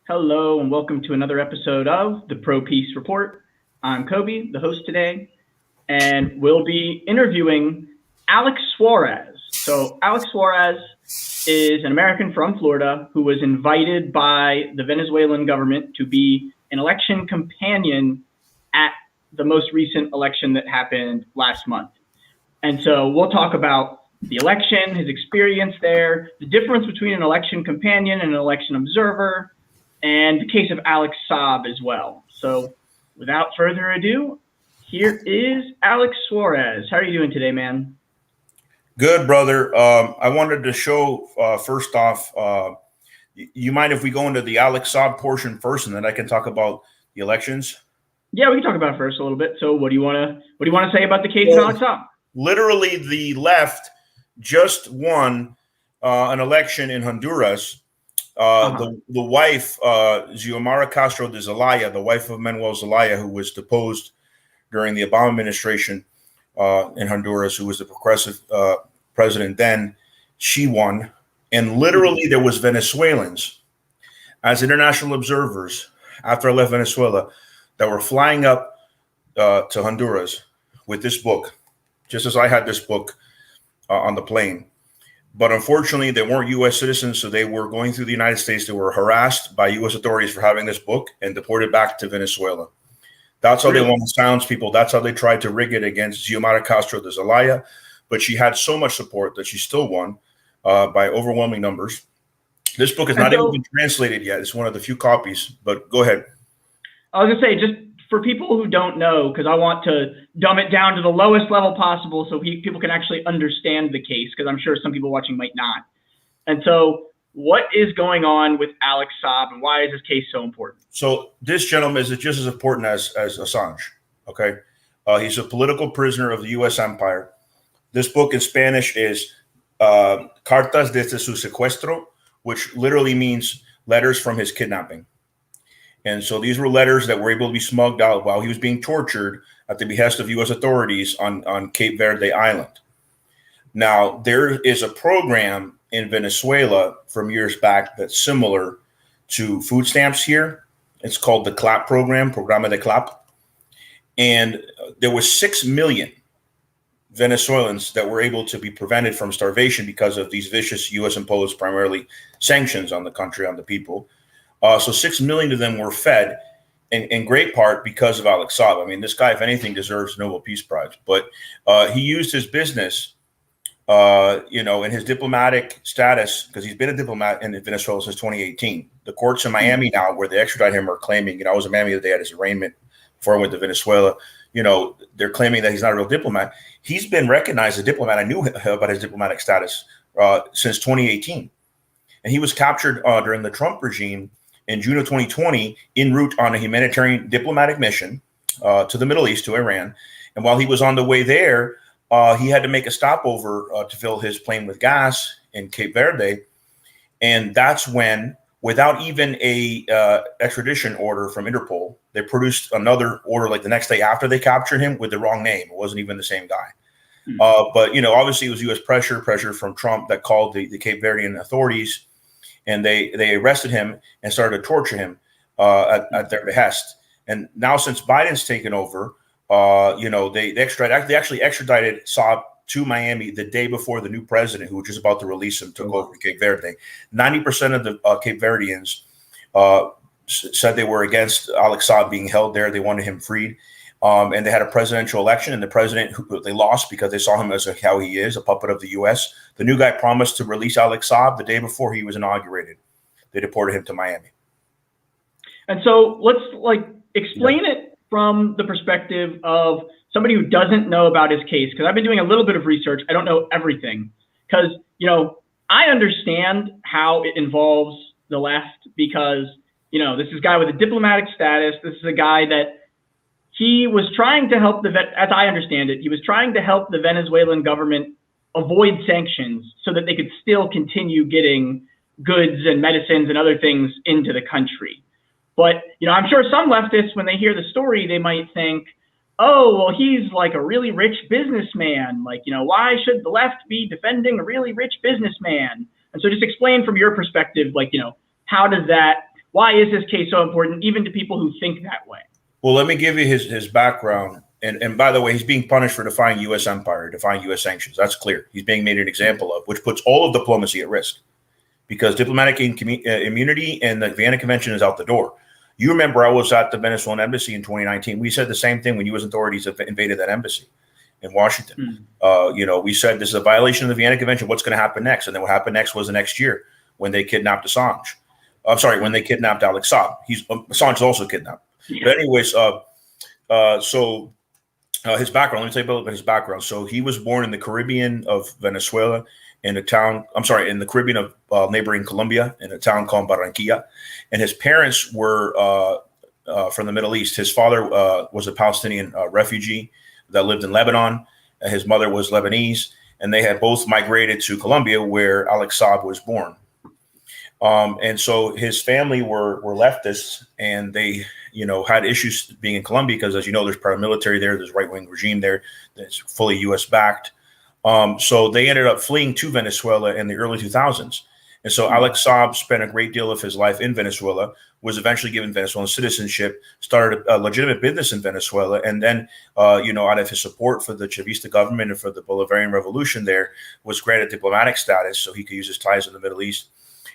Hello and welcome to another episode of the Pro Peace Report. I'm Kobe, the host today, and we'll be interviewing Alex Suarez. So Alex Suarez is an American from Florida who was invited by the Venezuelan government to be an election companion at the most recent election that happened last month. And so we'll talk about the election, his experience there, the difference between an election companion and an election observer, and the case of Alex Saab as well. So without further ado, here is Alex Suarez. How are you doing today, man? Good, brother. I wanted to show, first off, you mind if we go into the Alex Saab portion first, and then I can talk about the elections? Yeah, we can talk about it first a little bit. So what do you want to say about the case of Alex Saab? Literally, the left just won an election in Honduras. The wife, Xiomara Castro de Zelaya, the wife of Manuel Zelaya, who was deposed during the Obama administration in Honduras, who was the progressive president then, she won. And literally there was Venezuelans as international observers after I left Venezuela that were flying up to Honduras with this book, just as I had this book on the plane. But unfortunately, they weren't U.S. citizens, so they were going through the United States. They were harassed by U.S. authorities for having this book and deported back to Venezuela. That's how they want to silence people. That's how they tried to rig it against Xiomara Castro de Zelaya. But she had so much support that she still won by overwhelming numbers. This book is not even been translated yet. It's one of the few copies, but go ahead. I was going to say, just for people who don't know, because I want to dumb it down to the lowest level possible so people can actually understand the case, because I'm sure some people watching might not. And so what is going on with Alex Saab, and why is this case so important? So this gentleman is just as important as Assange, okay? He's a political prisoner of the U.S. empire. This book in Spanish is Cartas desde su secuestro, which literally means letters from his kidnapping. And so these were letters that were able to be smugged out while he was being tortured at the behest of U.S. authorities on Cape Verde Island. Now, there is a program in Venezuela from years back that's similar to food stamps here. It's called the CLAP program, Programa de CLAP. And there was 6 million Venezuelans that were able to be prevented from starvation because of these vicious U.S. imposed primarily sanctions on the country, on the people. So 6 million of them were fed in great part because of Alex Saab. I mean, this guy, if anything, deserves a Nobel Peace Prize. But he used his business, and his diplomatic status, because he's been a diplomat in Venezuela since 2018. The courts in Miami now, where they extradite him, are claiming, I was in Miami the day at his arraignment before I went to Venezuela. They're claiming that he's not a real diplomat. He's been recognized as a diplomat. I knew about his diplomatic status since 2018. And he was captured during the Trump regime in June of 2020 en route on a humanitarian diplomatic mission to the Middle East, to Iran. And while he was on the way there, he had to make a stopover to fill his plane with gas in Cape Verde. And that's when, without even a extradition order from Interpol, they produced another order like the next day after they captured him with the wrong name. It wasn't even the same guy. But, obviously it was U.S. pressure from Trump that called the Cape Verdean authorities. And they arrested him and started to torture him at their behest. And now, since Biden's taken over, they actually extradited Saab to Miami the day before the new president, who was just about to release him, took over Cape Verde. 90% of the Cape Verdeans said they were against Alex Saab being held there. They wanted him freed. And they had a presidential election, and the president, they lost because they saw him as how he is, a puppet of the U.S. The new guy promised to release Alex Saab the day before he was inaugurated. They deported him to Miami. And so let's explain it from the perspective of somebody who doesn't know about his case, because I've been doing a little bit of research. I don't know everything because, I understand how it involves the left because, this is a guy with a diplomatic status. This is a guy that he was trying to help as I understand it, he was trying to help the Venezuelan government avoid sanctions so that they could still continue getting goods and medicines and other things into the country. But, I'm sure some leftists, when they hear the story, they might think, oh, well, he's like a really rich businessman. Why should the left be defending a really rich businessman? And so just explain from your perspective, how does that why is this case so important, even to people who think that way? Well, let me give you his background. And by the way, he's being punished for defying U.S. empire, defying U.S. sanctions. That's clear. He's being made an example of, which puts all of diplomacy at risk, because diplomatic immunity and the Vienna Convention is out the door. You remember I was at the Venezuelan embassy in 2019. We said the same thing when U.S. authorities invaded that embassy in Washington. We said this is a violation of the Vienna Convention. What's going to happen next? And then what happened next was the next year when they kidnapped Assange. I'm sorry, when they kidnapped Alex Saab. Assange is also kidnapped. Yeah. But anyways, his background, let me tell you about his background. So he was born in the Caribbean of Venezuela in a town, in the Caribbean of neighboring Colombia in a town called Barranquilla. And his parents were from the Middle East. His father was a Palestinian refugee that lived in Lebanon. His mother was Lebanese, and they had both migrated to Colombia, where Alex Saab was born. And so his family were leftists, and they, had issues being in Colombia because, as you know, there's paramilitary there, there's right-wing regime there that's fully U.S. backed. So they ended up fleeing to Venezuela in the early 2000s. And so Alex Saab spent a great deal of his life in Venezuela, was eventually given Venezuelan citizenship, started a legitimate business in Venezuela, and then, out of his support for the Chavista government and for the Bolivarian Revolution there, was granted diplomatic status so he could use his ties in the Middle East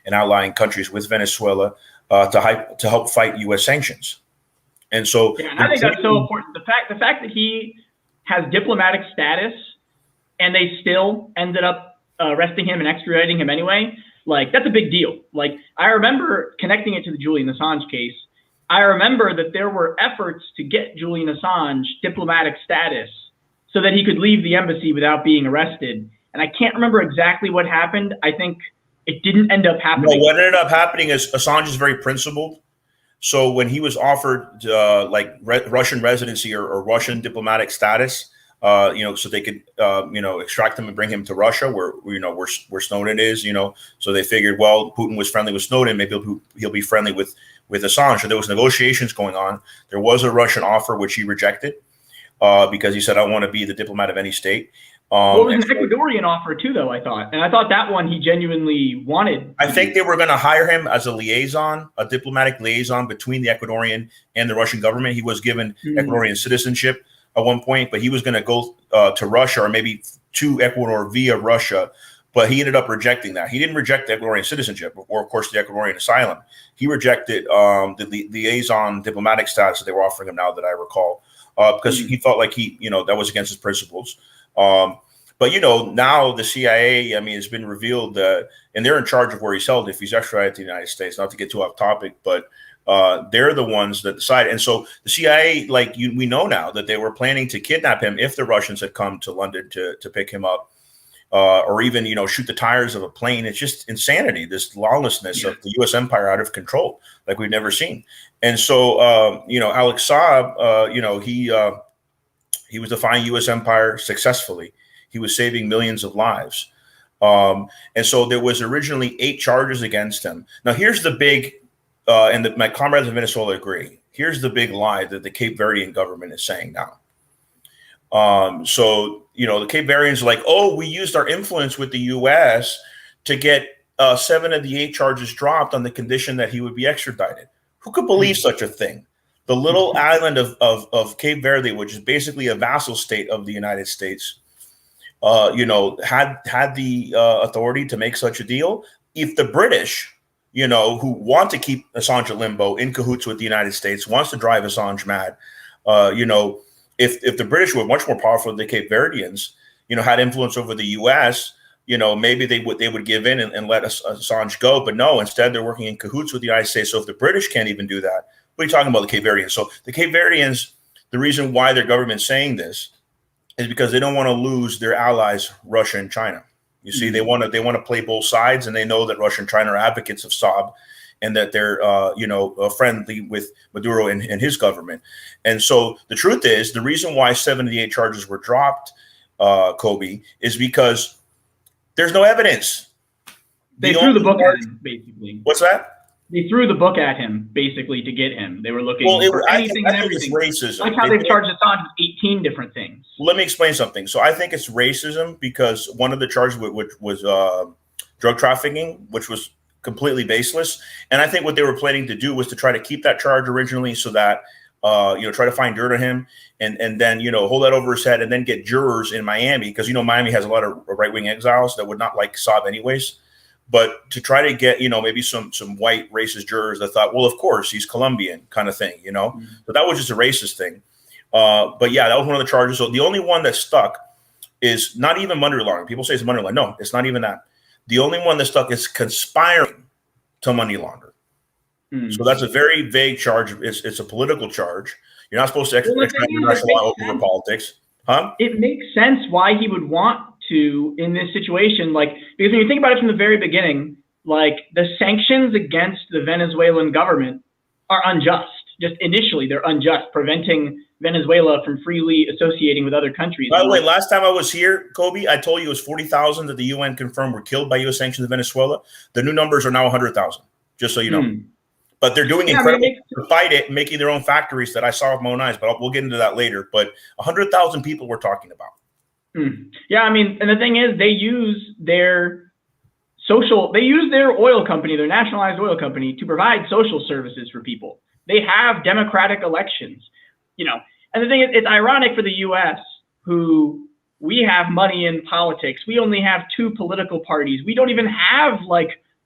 and outlying countries with Venezuela to help fight U.S. sanctions. And so, and I think that's so important. The fact that he has diplomatic status and they still ended up arresting him and extraditing him anyway, like, that's a big deal. Like, I remember connecting it to the Julian Assange case. I remember that there were efforts to get Julian Assange diplomatic status so that he could leave the embassy without being arrested. And I can't remember exactly what happened. I think it didn't end up happening. No, what ended up happening is Assange is very principled. So when he was offered Russian residency or Russian diplomatic status, so they could, extract him and bring him to Russia, where Snowden is, so they figured, well, Putin was friendly with Snowden, maybe he'll be friendly with Assange. So there was negotiations going on. There was a Russian offer, which he rejected because he said, I want to be the diplomat of any state. It was an Ecuadorian offer too, though, I thought. And I thought that one he genuinely wanted. I think they were going to hire him as a liaison, a diplomatic liaison between the Ecuadorian and the Russian government. He was given Ecuadorian citizenship at one point, but he was going to go to Russia or maybe to Ecuador via Russia. But he ended up rejecting that. He didn't reject the Ecuadorian citizenship or, of course, the Ecuadorian asylum. He rejected the liaison diplomatic status that they were offering him now that I recall, because he felt like that was against his principles. But now the CIA, it's been revealed that, and they're in charge of where he's held if he's extradited to the United States. Not to get too off topic, but they're the ones that decide. And so the CIA, we know now that they were planning to kidnap him if the Russians had come to London to pick him up, or even shoot the tires of a plane. It's just insanity. This lawlessness of the U.S. empire out of control, like we've never seen. And so Alex Saab, he was defying U.S. empire successfully. He was saving millions of lives. And so there was originally 8 charges against him. Now, here's the big, and my comrades in Venezuela agree, here's the big lie that the Cape Verdean government is saying now. The Cape Verdeans are like, oh, we used our influence with the U.S. to get 7 of the 8 charges dropped on the condition that he would be extradited. Who could believe such a thing? The little island of Cape Verde, which is basically a vassal state of the United States, had the authority to make such a deal. If the British, who want to keep Assange in limbo, in cahoots with the United States, wants to drive Assange mad, if the British were much more powerful than the Cape Verdeans, had influence over the U.S., maybe they would give in and let Assange go. But no, instead they're working in cahoots with the United States. So if the British can't even do that, what are you talking about, the Cape Verdeans? So the Cape Verdeans, the reason why their government's saying this is because they don't want to lose their allies, Russia and China. You see, they want to play both sides, and they know that Russia and China are advocates of Saab, and that they're friendly with Maduro and his government. And so the truth is, the reason why 78 charges were dropped, Kobe, is because there's no evidence. They threw the book at him, basically. What's that? They threw the book at him, basically, to get him. They were looking for anything and everything. It's racism. Like how they've charged Assange with 18 different things. Let me explain something. So I think it's racism because one of the charges was drug trafficking, which was completely baseless. And I think what they were planning to do was to try to keep that charge originally so that, try to find dirt on him and then, hold that over his head and then get jurors in Miami because, Miami has a lot of right-wing exiles that would not like Saab anyways. But to try to get, maybe some white racist jurors that thought, well, of course, he's Colombian kind of thing, Mm-hmm. So that was just a racist thing. But yeah, that was one of the charges. So the only one that stuck is not even money laundering. People say it's money laundering. No, it's not even that. The only one that stuck is conspiring to money launder. Mm-hmm. So that's a very vague charge. It's a political charge. You're not supposed to extract international law over politics. Huh? It makes sense why he would want to in this situation, because when you think about it from the very beginning, the sanctions against the Venezuelan government are unjust. Just initially, they're unjust, preventing Venezuela from freely associating with other countries. By the way, last time I was here, Kobe, I told you it was 40,000 that the UN confirmed were killed by U.S. sanctions in Venezuela. The new numbers are now 100,000, just so you know. But they're doing incredible to fight it, making their own factories that I saw with my own eyes. But we'll get into that later. But 100,000 people we're talking about. Yeah, and the thing is, they use their oil company, their nationalized oil company, to provide social services for people. They have democratic elections, And the thing is, it's ironic for the U.S., who we have money in politics. We only have 2 political parties. We don't even have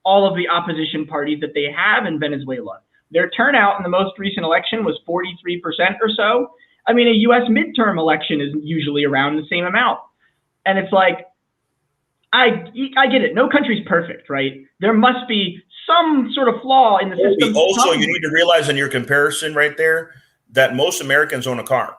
all of the opposition parties that they have in Venezuela. Their turnout in the most recent election was 43% or so. A U.S. midterm election is usually around the same amount. And it's I get it. No country's perfect, right? There must be some sort of flaw in the system. Also, you need to realize in your comparison right there that most Americans own a car.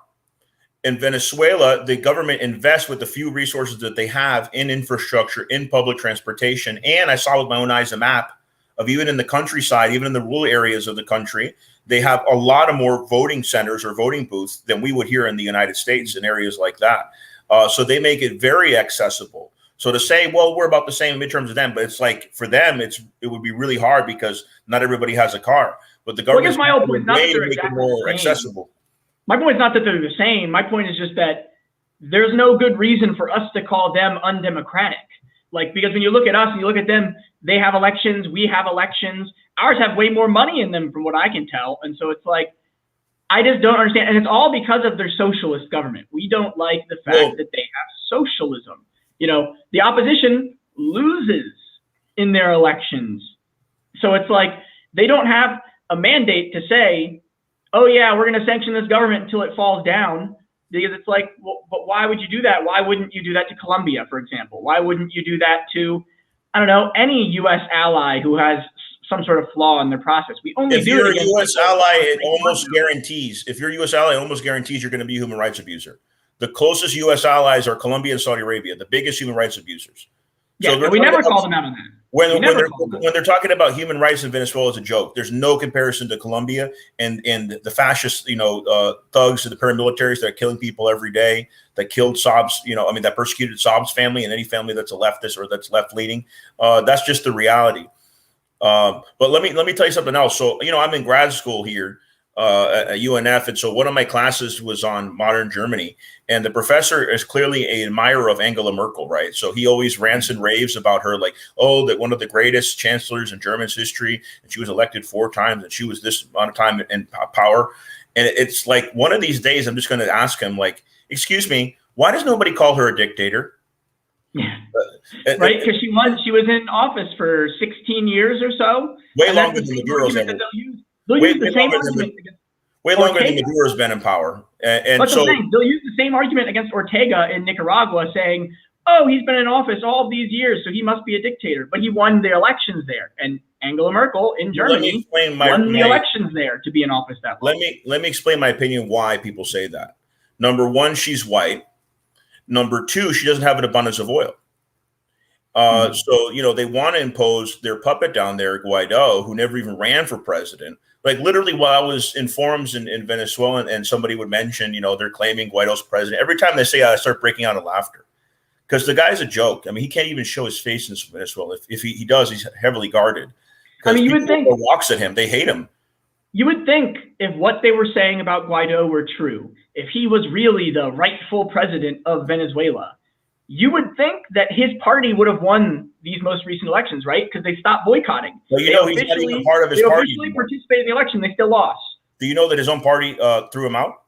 In Venezuela, the government invests with the few resources that they have in infrastructure, in public transportation. And I saw with my own eyes a map of even in the countryside, even in the rural areas of the country, they have a lot of more voting centers or voting booths than we would here in the United States in areas like that. So they make it very accessible. So to say, well, we're about the same midterms as them, but it's for them, it would be really hard because not everybody has a car. But the government's my own point, not that they're make it more accessible. My point is not that they're the same. My point is just that there's no good reason for us to call them undemocratic. Because when you look at us and you look at them, they have elections, we have elections. Ours have way more money in them from what I can tell. And so it's I just don't understand. And it's all because of their socialist government. We don't like the fact that they have socialism. The opposition loses in their elections. So it's they don't have a mandate to say, oh yeah, we're going to sanction this government until it falls down. Because it's well, but why would you do that? Why wouldn't you do that to Colombia, for example? Why wouldn't you do that to, I don't know, any U.S. ally who has some sort of flaw in their process? We only if you're a U.S. ally, it almost guarantees. If you're a U.S. ally, it almost guarantees you're going to be a human rights abuser. The closest U.S. allies are Colombia and Saudi Arabia, the biggest human rights abusers. Yeah, so we never call them out on that. When they're talking about human rights in Venezuela, it's a joke. There's no comparison to Colombia and the fascist, thugs and the paramilitaries that are killing people every day, that killed Saabs, that persecuted Saabs family and any family that's a leftist or that's left leaning. That's just the reality. But let me tell you something else. So, I'm in grad school here at UNF. And so one of my classes was on modern Germany. And the professor is clearly an admirer of Angela Merkel, right? So he always rants and raves about her, that one of the greatest chancellors in Germany's history. And she was elected 4 times and she was this amount of time in power. And it's one of these days, I'm just going to ask him, excuse me, why does nobody call her a dictator? Yeah. Right, because she was in office for 16 years or so. Way longer than Maduro's ever. They'll use the same argument way longer than Maduro's been in power. And so they'll use the same argument against Ortega in Nicaragua, saying, oh, he's been in office all of these years, so he must be a dictator. But he won the elections there. And Angela Merkel in Germany won the elections there to be in office that long. Let me explain my opinion why people say that. Number one, she's white. Number two, she doesn't have an abundance of oil. So, they want to impose their puppet down there, Guaido, who never even ran for president. Literally while I was in forums in Venezuela and somebody would mention, they're claiming Guaido's president. Every time they say that, I start breaking out in laughter because the guy's a joke. He can't even show his face in Venezuela. If he does, he's heavily guarded. You would think walks at him. They hate him. You would think if what they were saying about Guaido were true, if he was really the rightful president of Venezuela, you would think that his party would have won these most recent elections, right? Because they stopped boycotting. Well, he's not even part of his party. They officially participated in the election. They still lost. Do you know that his own party threw him out?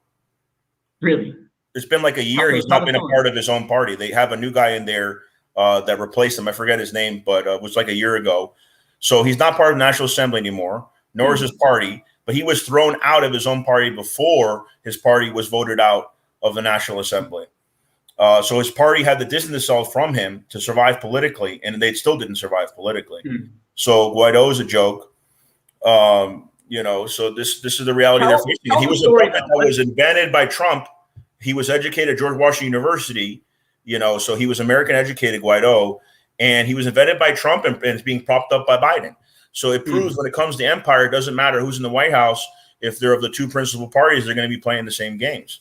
Really? It's been like a year. He's not been a part of his own party. They have a new guy in there that replaced him. I forget his name, but it was like a year ago. So he's not part of the National Assembly anymore, nor is his party. But he was thrown out of his own party before his party was voted out of the National Assembly. So his party had to distance itself from him to survive politically, and they still didn't survive politically. So Guaido is a joke. So this is the reality they're facing. He was a puppet that was invented by Trump. He was educated at George Washington University, so he was American educated, Guaido, and he was invented by Trump and is being propped up by Biden. So it proves when it comes to empire, it doesn't matter who's in the White House. If they're of the two principal parties, they're going to be playing the same games.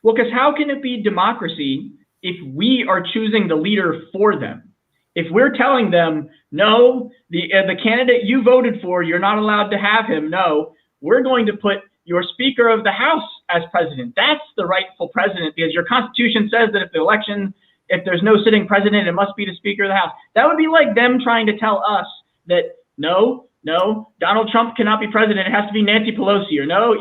Well, because how can it be democracy if we are choosing the leader for them? If we're telling them, no, the candidate you voted for, you're not allowed to have him. No, we're going to put your Speaker of the House as president. That's the rightful president, because your Constitution says that if there's no sitting president, it must be the Speaker of the House. That would be like them trying to tell us that no, Donald Trump cannot be president. It has to be Nancy Pelosi, or no,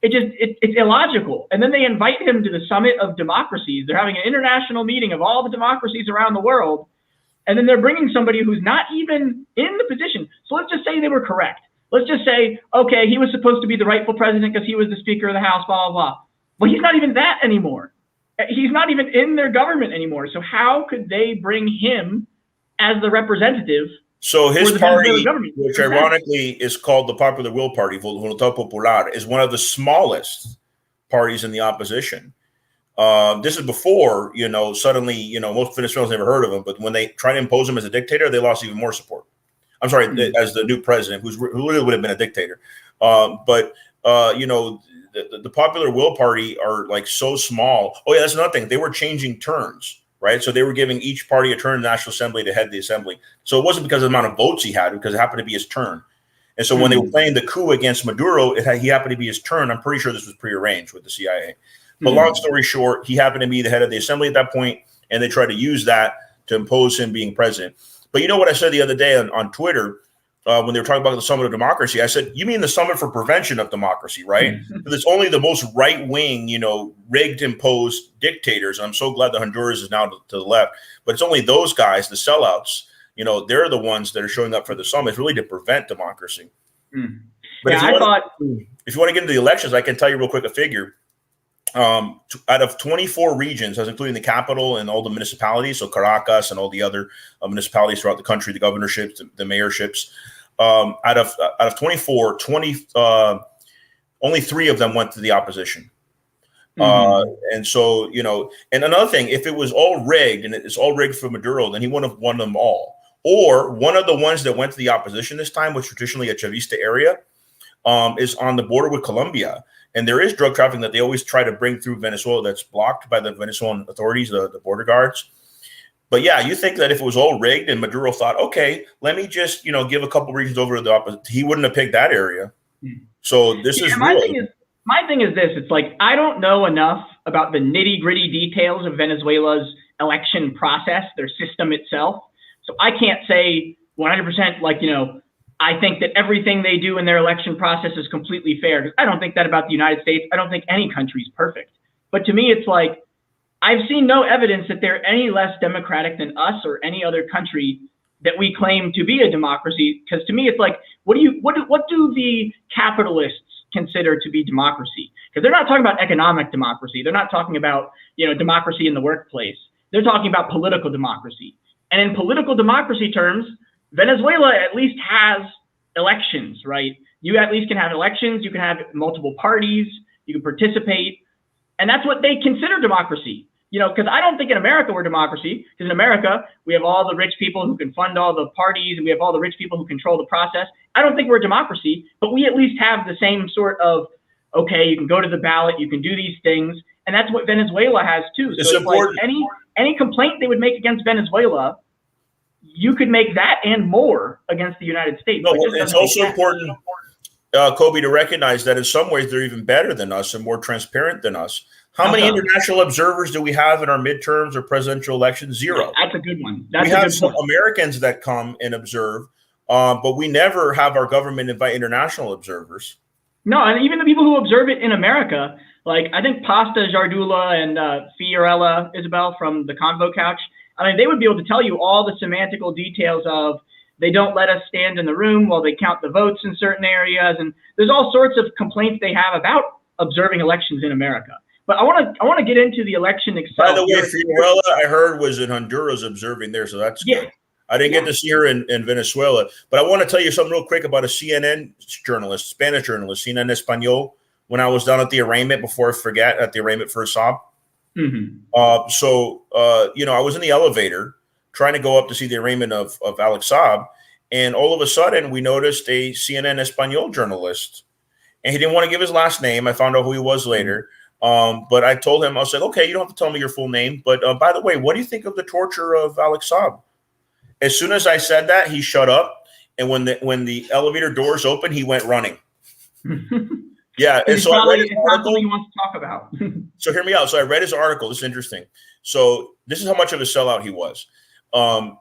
it's illogical. And then they invite him to the summit of democracies. They're having an international meeting of all the democracies around the world. And then they're bringing somebody who's not even in the position. So let's just say they were correct. Let's just say, okay, he was supposed to be the rightful president because he was the Speaker of the House, blah, blah, blah. Well, he's not even that anymore. He's not even in their government anymore. So how could they bring him as the representative? So his party, which ironically is called the Popular Will Party, Voluntad Popular, is one of the smallest parties in the opposition. This is before, suddenly, most Venezuelans never heard of him. But when they try to impose him as a dictator, they lost even more support. I'm sorry, as the new president, who really would have been a dictator. The Popular Will Party are like so small. Oh, yeah, that's another thing. They were changing turns. Right. So they were giving each party a turn in the National Assembly to head the assembly. So it wasn't because of the amount of votes he had, because it happened to be his turn. And so when they were playing the coup against Maduro, he happened to be his turn. I'm pretty sure this was prearranged with the CIA. But long story short, he happened to be the head of the assembly at that point, and they tried to use that to impose him being president. But you know what I said the other day on Twitter when they were talking about the Summit of Democracy? I said, you mean the Summit for Prevention of Democracy, right? Because it's only the most right-wing, rigged, imposed dictators. And I'm so glad that Honduras is now to the left. But it's only those guys, the sellouts, they're the ones that are showing up for the summit. It's really to prevent democracy. But if you want to get into the elections, I can tell you real quick a figure. Out of 24 regions, as including the capital and all the municipalities, so Caracas and all the other municipalities throughout the country, the governorships, the mayorships, out of 24, only 3 of them went to the opposition. And so, and another thing, if it was all rigged and it's all rigged for Maduro, then he wouldn't have won them all. Or one of the ones that went to the opposition this time, which traditionally a Chavista area, is on the border with Colombia. And there is drug trafficking that they always try to bring through Venezuela that's blocked by the Venezuelan authorities, the border guards. But yeah, you think that if it was all rigged and Maduro thought, okay, let me just, give a couple regions over to the opposite, he wouldn't have picked that area. So this is my thing is this. It's like, I don't know enough about the nitty gritty details of Venezuela's election process, their system itself. So I can't say 100% I think that everything they do in their election process is completely fair, because I don't think that about the United States. I don't think any country is perfect. But to me, it's like, I've seen no evidence that they're any less democratic than us or any other country that we claim to be a democracy. Because to me, it's like, what do the capitalists consider to be democracy? Because they're not talking about economic democracy. They're not talking about, democracy in the workplace. They're talking about political democracy. And in political democracy terms, Venezuela at least has elections, right? You at least can have elections. You can have multiple parties. You can participate. And that's what they consider democracy. Because I don't think in America we're democracy. Because in America, we have all the rich people who can fund all the parties, and we have all the rich people who control the process. I don't think we're a democracy, but we at least have the same sort of, okay, you can go to the ballot, you can do these things. And that's what Venezuela has too. So it's like any complaint they would make against Venezuela, you could make that and more against the United States. No, it's also important, Kobe, to recognize that in some ways they're even better than us and more transparent than us. How many international observers do we have in our midterms or presidential elections? Zero. That's a good one. That's we have some Americans that come and observe, but we never have our government invite international observers. No, and even the people who observe it in America, like I think Pasta Jardula and Fiorella Isabel from the Convo Couch, I mean, they would be able to tell you all the semantical details of they don't let us stand in the room while they count the votes in certain areas, and there's all sorts of complaints they have about observing elections in America. But I want to get into the election itself. By the way, Fiorella, I heard, was in Honduras observing there, so that's good. I didn't get to see her in Venezuela, but I want to tell you something real quick about a CNN journalist, Spanish journalist, CNN Español, when I was down at the arraignment, before I forget, at the arraignment for Saab. You know, I was in the elevator trying to go up to see the arraignment of Alex Saab, and all of a sudden we noticed a CNN Español journalist, and he didn't want to give his last name. I found out who he was later. But I told him, I was like, okay, you don't have to tell me your full name, but by the way, what do you think of the torture of Alex Saab? As soon as I said that, he shut up, and when the elevator doors opened, he went running. Yeah, and so I read his article. He wants to talk about. So hear me out. So I read his article. This is interesting. So this is how much of a sellout he was.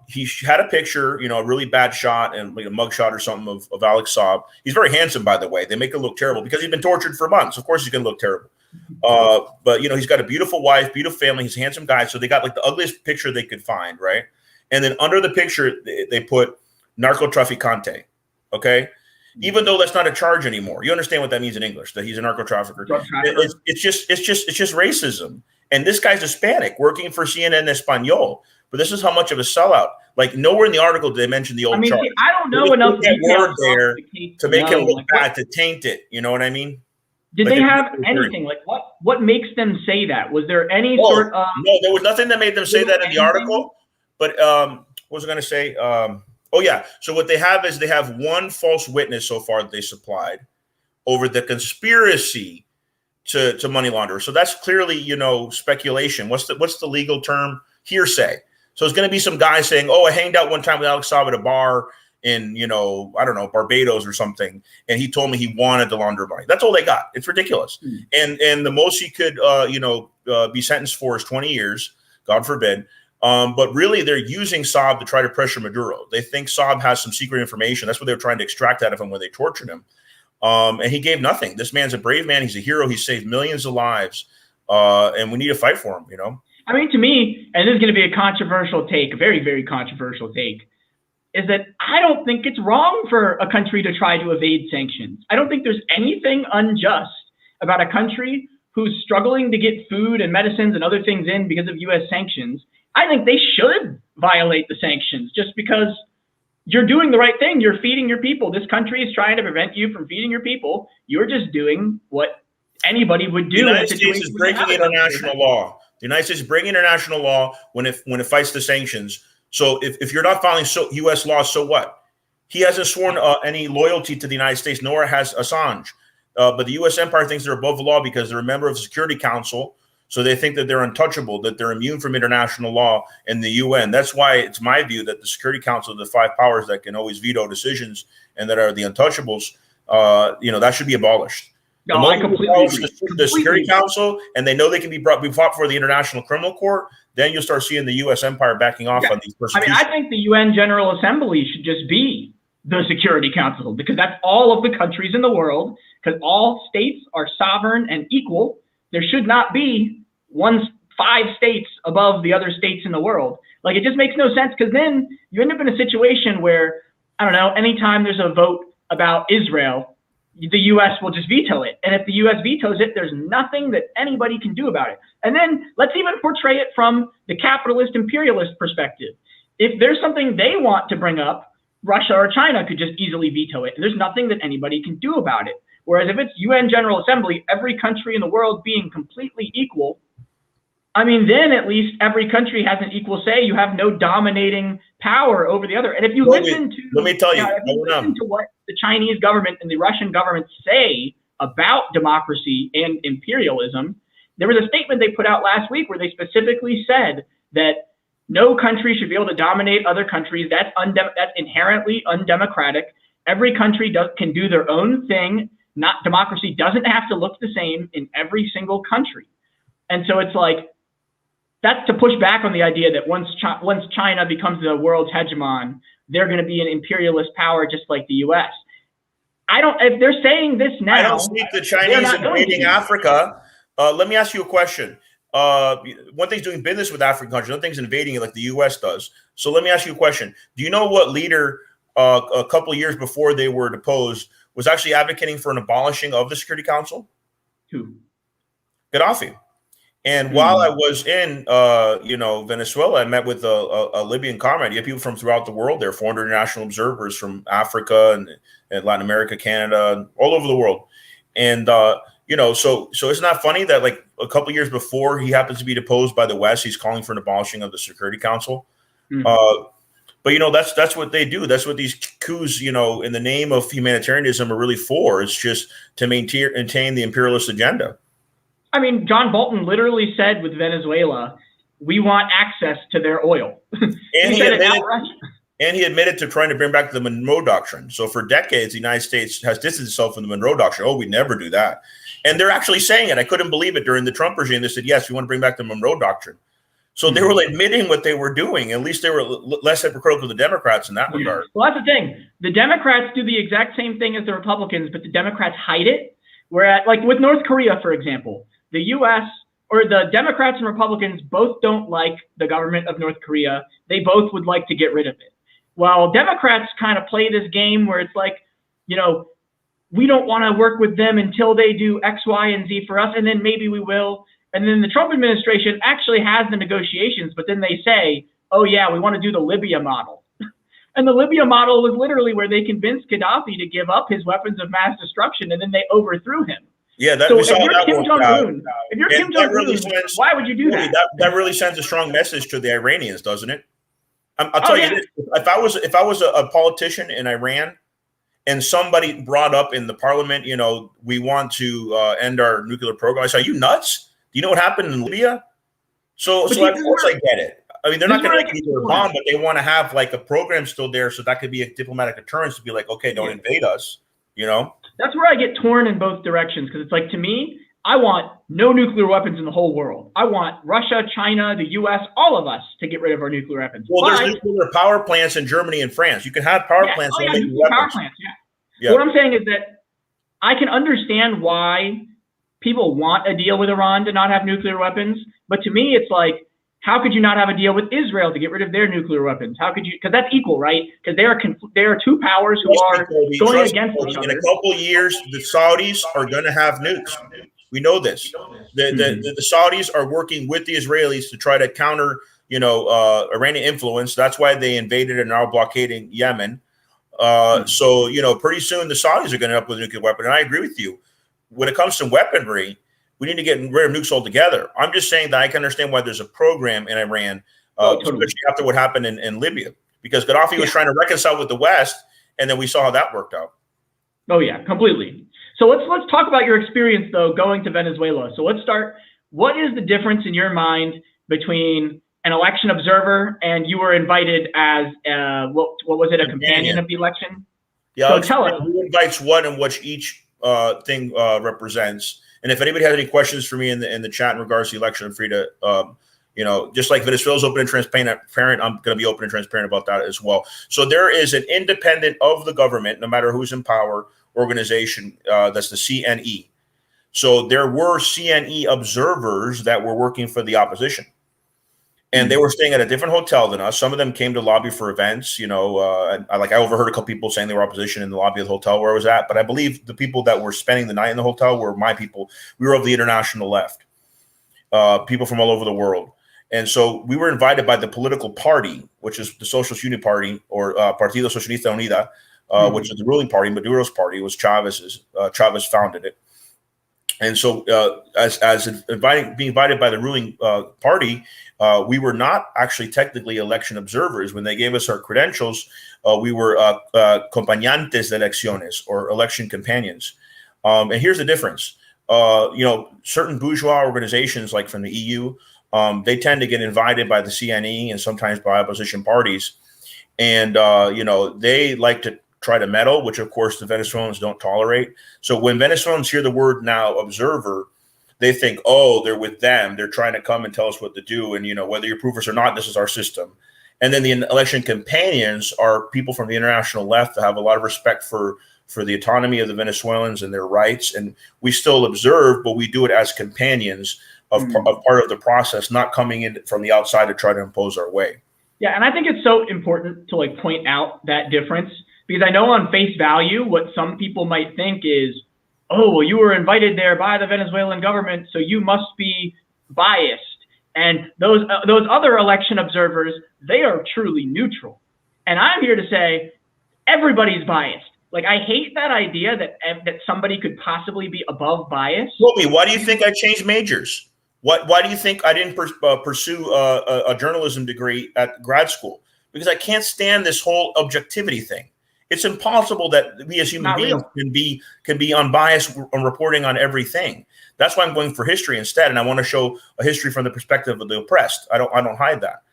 He had a picture, you know, a really bad shot and like a mug shot or something of Alex Saab. He's very handsome, by the way. They make him look terrible because he's been tortured for months. Of course, he's going to look terrible. But you know, he's got a beautiful wife, beautiful family. He's a handsome guy. So they got like the ugliest picture they could find, right? And then under the picture, they put narcotraficante. Okay. Even though that's not a charge anymore. You understand what that means in English, that he's a narco trafficker. It's just racism. And this guy's Hispanic working for CNN Español. But this is how much of a sellout. Like nowhere in the article did they mention the old charge. I don't know enough word there to make him look bad, to taint it. You know what I mean? Did they have anything? Like what makes them say that? Was there any sort of... No, there was nothing that made them say that in the article. But what was I going to say? Oh, yeah. So what they have is they have one false witness so far that they supplied over the conspiracy to money launder. So that's clearly, you know, speculation. What's the legal term? Hearsay. So it's going to be some guy saying, oh, I hanged out one time with Alex Saab at a bar in, you know, I don't know, Barbados or something. And he told me he wanted to launder money. That's all they got. It's ridiculous. And the most he could, be sentenced for is 20 years, God forbid. But really, they're using Saab to try to pressure Maduro. They think Saab has some secret information. That's what they were trying to extract out of him when they tortured him. And he gave nothing. This man's a brave man. He's a hero. He saved millions of lives. And we need to fight for him, you know? I mean, to me, and this is going to be a controversial take, a very, very controversial take, is that I don't think it's wrong for a country to try to evade sanctions. I don't think there's anything unjust about a country who's struggling to get food and medicines and other things in because of U.S. sanctions. I think they should violate the sanctions just because you're doing the right thing. You're feeding your people. This country is trying to prevent you from feeding your people. You're just doing what anybody would do. The United States is breaking international law. The United States is breaking international law when it fights the sanctions. So if you're not following U.S. laws, so what? He hasn't sworn any loyalty to the United States, nor has Assange. But the U.S. empire thinks they're above the law because they're a member of the Security Council. So they think that they're untouchable, that they're immune from international law and the UN. That's why it's my view that the Security Council, the five powers that can always veto decisions and that are the untouchables, that should be abolished. No, I completely agree. The Security Council, and they know they can be fought before the International Criminal Court, then you'll start seeing the U.S. empire backing off on these persecutions. I mean, I think the UN General Assembly should just be the Security Council because that's all of the countries in the world, because all states are sovereign and equal. There should not be 5 states above the other states in the world. Like, it just makes no sense because then you end up in a situation where, I don't know, anytime there's a vote about Israel, the U.S. will just veto it. And if the U.S. vetoes it, there's nothing that anybody can do about it. And then let's even portray it from the capitalist imperialist perspective. If there's something they want to bring up, Russia or China could just easily veto it. And there's nothing that anybody can do about it. Whereas if it's UN General Assembly, every country in the world being completely equal, I mean, then at least every country has an equal say. You have no dominating power over the other. And if you listen to what the Chinese government and the Russian government say about democracy and imperialism, there was a statement they put out last week where they specifically said that no country should be able to dominate other countries. That's inherently undemocratic. Every country can do their own thing. Democracy doesn't have to look the same in every single country. And so it's like, that's to push back on the idea that once China becomes the world's hegemon, they're going to be an imperialist power just like the U.S. If they're saying this now, I don't think the Chinese invading Africa. Let me ask you a question. One thing's doing business with African countries, another thing's invading it like the U.S. does. So let me ask you a question. Do you know what leader a couple of years before they were deposed was actually advocating for an abolishing of the Security Council? Who? Gaddafi. And while I was in, Venezuela, I met with a Libyan comrade. You have people from throughout the world there, 400 international observers from Africa and Latin America, Canada, all over the world. And, so isn't that funny that like a couple of years before he happens to be deposed by the West, he's calling for an abolishing of the Security Council. But, that's what they do. That's what these coups, in the name of humanitarianism are really for. It's just to maintain the imperialist agenda. I mean, John Bolton literally said with Venezuela, we want access to their oil. And he admitted to trying to bring back the Monroe Doctrine. So for decades, the United States has distanced itself from the Monroe Doctrine. Oh, we never do that. And they're actually saying it. I couldn't believe it during the Trump regime. They said, yes, we want to bring back the Monroe Doctrine. So they were admitting what they were doing. At least they were less hypocritical to the Democrats in that regard. Well, that's the thing. The Democrats do the exact same thing as the Republicans, but the Democrats hide it. Whereas, like with North Korea, for example, the U.S. or the Democrats and Republicans both don't like the government of North Korea. They both would like to get rid of it. While Democrats kind of play this game where it's like, we don't want to work with them until they do X, Y, and Z for us, and then maybe we will. And then the Trump administration actually has the negotiations, but then they say, oh, yeah, we want to do the Libya model. And the Libya model was literally where they convinced Gaddafi to give up his weapons of mass destruction, and then they overthrew him. Yeah, so if you're Kim Jong-un, why would you do that? That really sends a strong message to the Iranians, doesn't it? I'll tell you this: if I was a politician in Iran, and somebody brought up in the parliament, we want to end our nuclear program, I say, are you nuts? Do you know what happened in Libya? So of course I get it. I mean, they're not going to make a bomb, but they want to have like a program still there, so that could be a diplomatic deterrence to be like, okay, don't invade us. That's where I get torn in both directions, because it's like, to me, I want no nuclear weapons in the whole world. I want Russia, China, the U.S., all of us to get rid of our nuclear weapons. Well, there's nuclear power plants in Germany and France. You can have power plants. Power plants. Yeah. What I'm saying is that I can understand why people want a deal with Iran to not have nuclear weapons, but to me, it's like, how could you not have a deal with Israel to get rid of their nuclear weapons? How could you? Because that's equal, right? Because they are two powers who are going against each other. In a couple of years, the Saudis are going to have nukes. We know this. The Saudis are working with the Israelis to try to counter, Iranian influence. That's why they invaded and are now blockading Yemen. So pretty soon the Saudis are going to end up with a nuclear weapon. And I agree with you. When it comes to weaponry, we need to get rid of nukes altogether. I'm just saying that I can understand why there's a program in Iran, especially after what happened in Libya, because Gaddafi was trying to reconcile with the West, and then we saw how that worked out. Oh yeah, completely. So let's talk about your experience though going to Venezuela. So let's start. What is the difference in your mind between an election observer and you were invited as what was it, a companion of the election? Yeah. So tell us who invites what and what each thing represents. And if anybody has any questions for me in the chat in regards to the election, I'm free to, just like Venezuela's open and transparent, I'm going to be open and transparent about that as well. So there is an independent of the government, no matter who's in power, organization, that's the CNE. So there were CNE observers that were working for the opposition. And they were staying at a different hotel than us. Some of them came to lobby for events, and I overheard a couple people saying they were opposition in the lobby of the hotel where I was at. But I believe the people that were spending the night in the hotel were my people. We were of the international left, people from all over the world. And so we were invited by the political party, which is the Socialist Unity Party, or Partido Socialista Unida, which is the ruling party. Maduro's party was Chavez's. Chavez founded it. And so as being invited by the ruling party, we were not actually technically election observers. When they gave us our credentials, we were acompañantes de elecciones, or election companions. And here's the difference. Certain bourgeois organizations, like from the EU, they tend to get invited by the CNE and sometimes by opposition parties. And, they like to try to meddle, which of course the Venezuelans don't tolerate. So when Venezuelans hear the word now observer, they think, oh, they're with them. They're trying to come and tell us what to do. And, whether you approve us or not, this is our system. And then the election companions are people from the international left that have a lot of respect for the autonomy of the Venezuelans and their rights. And we still observe, but we do it as companions of part of the process, not coming in from the outside to try to impose our way. Yeah, and I think it's so important to point out that difference, because I know on face value, what some people might think is, oh, well, you were invited there by the Venezuelan government, so you must be biased. And those other election observers, they are truly neutral. And I'm here to say everybody's biased. I hate that idea that somebody could possibly be above bias. Tell me, why do you think I changed majors? Why do you think I didn't pursue a journalism degree at grad school? Because I can't stand this whole objectivity thing. It's impossible that we as human beings can be unbiased on reporting on everything. That's why I'm going for history instead, and I want to show a history from the perspective of the oppressed. I don't hide that.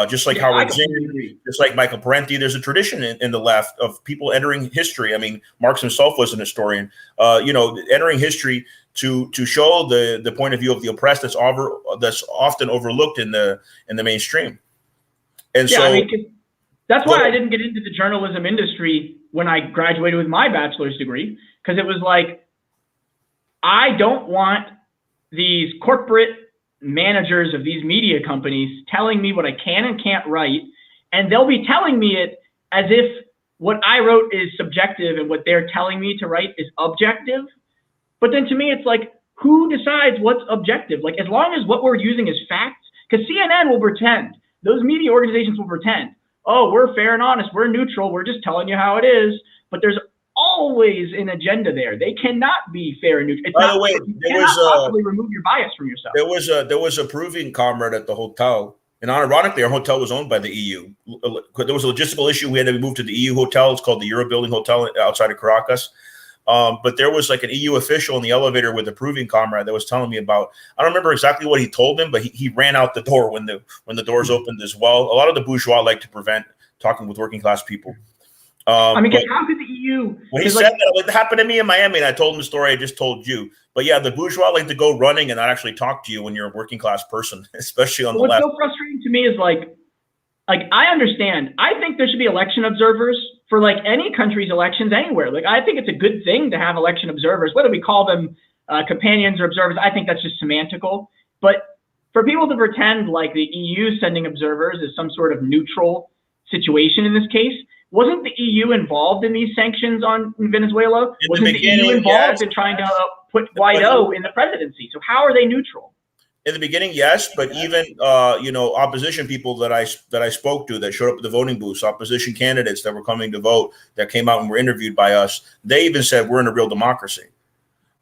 Just like Howard Zinn, just like Michael Parenti, there's a tradition in the left of people entering history. I mean, Marx himself was an historian. Entering history to show the point of view of the oppressed that's often overlooked in the mainstream. And that's why I didn't get into the journalism industry when I graduated with my bachelor's degree, because it was I don't want these corporate managers of these media companies telling me what I can and can't write, and they'll be telling me it as if what I wrote is subjective and what they're telling me to write is objective. But then to me, it's who decides what's objective? As long as what we're using is facts, because CNN will pretend, those media organizations will pretend, oh, we're fair and honest, we're neutral, we're just telling you how it is. But there's always an agenda there. They cannot be fair and neutral. By the way, you cannot possibly remove your bias from yourself. There was a proving comrade at the hotel, and ironically, our hotel was owned by the EU. There was a logistical issue. We had to move to the EU hotel. It's called the Euro Building Hotel outside of Caracas. But there was an EU official in the elevator with a proving comrade that was telling me about. I don't remember exactly what he told him, but he ran out the door when the doors opened as well. A lot of the bourgeois like to prevent talking with working class people. How could the EU? Well, he said that it happened to me in Miami, and I told him the story I just told you. But yeah, the bourgeois like to go running and not actually talk to you when you're a working class person, especially on the left. What's so frustrating to me is I understand. I think there should be election observers for any country's elections anywhere. I think it's a good thing to have election observers, whether we call them companions or observers. I think that's just semantical. But for people to pretend the EU sending observers is some sort of neutral situation in this case, wasn't the EU involved in these sanctions on Venezuela? Wasn't the EU involved in trying to put Guaido in the presidency? So how are they neutral? In the beginning, yes, but even opposition people that I spoke to that showed up at the voting booths, opposition candidates that were coming to vote that came out and were interviewed by us, they even said we're in a real democracy.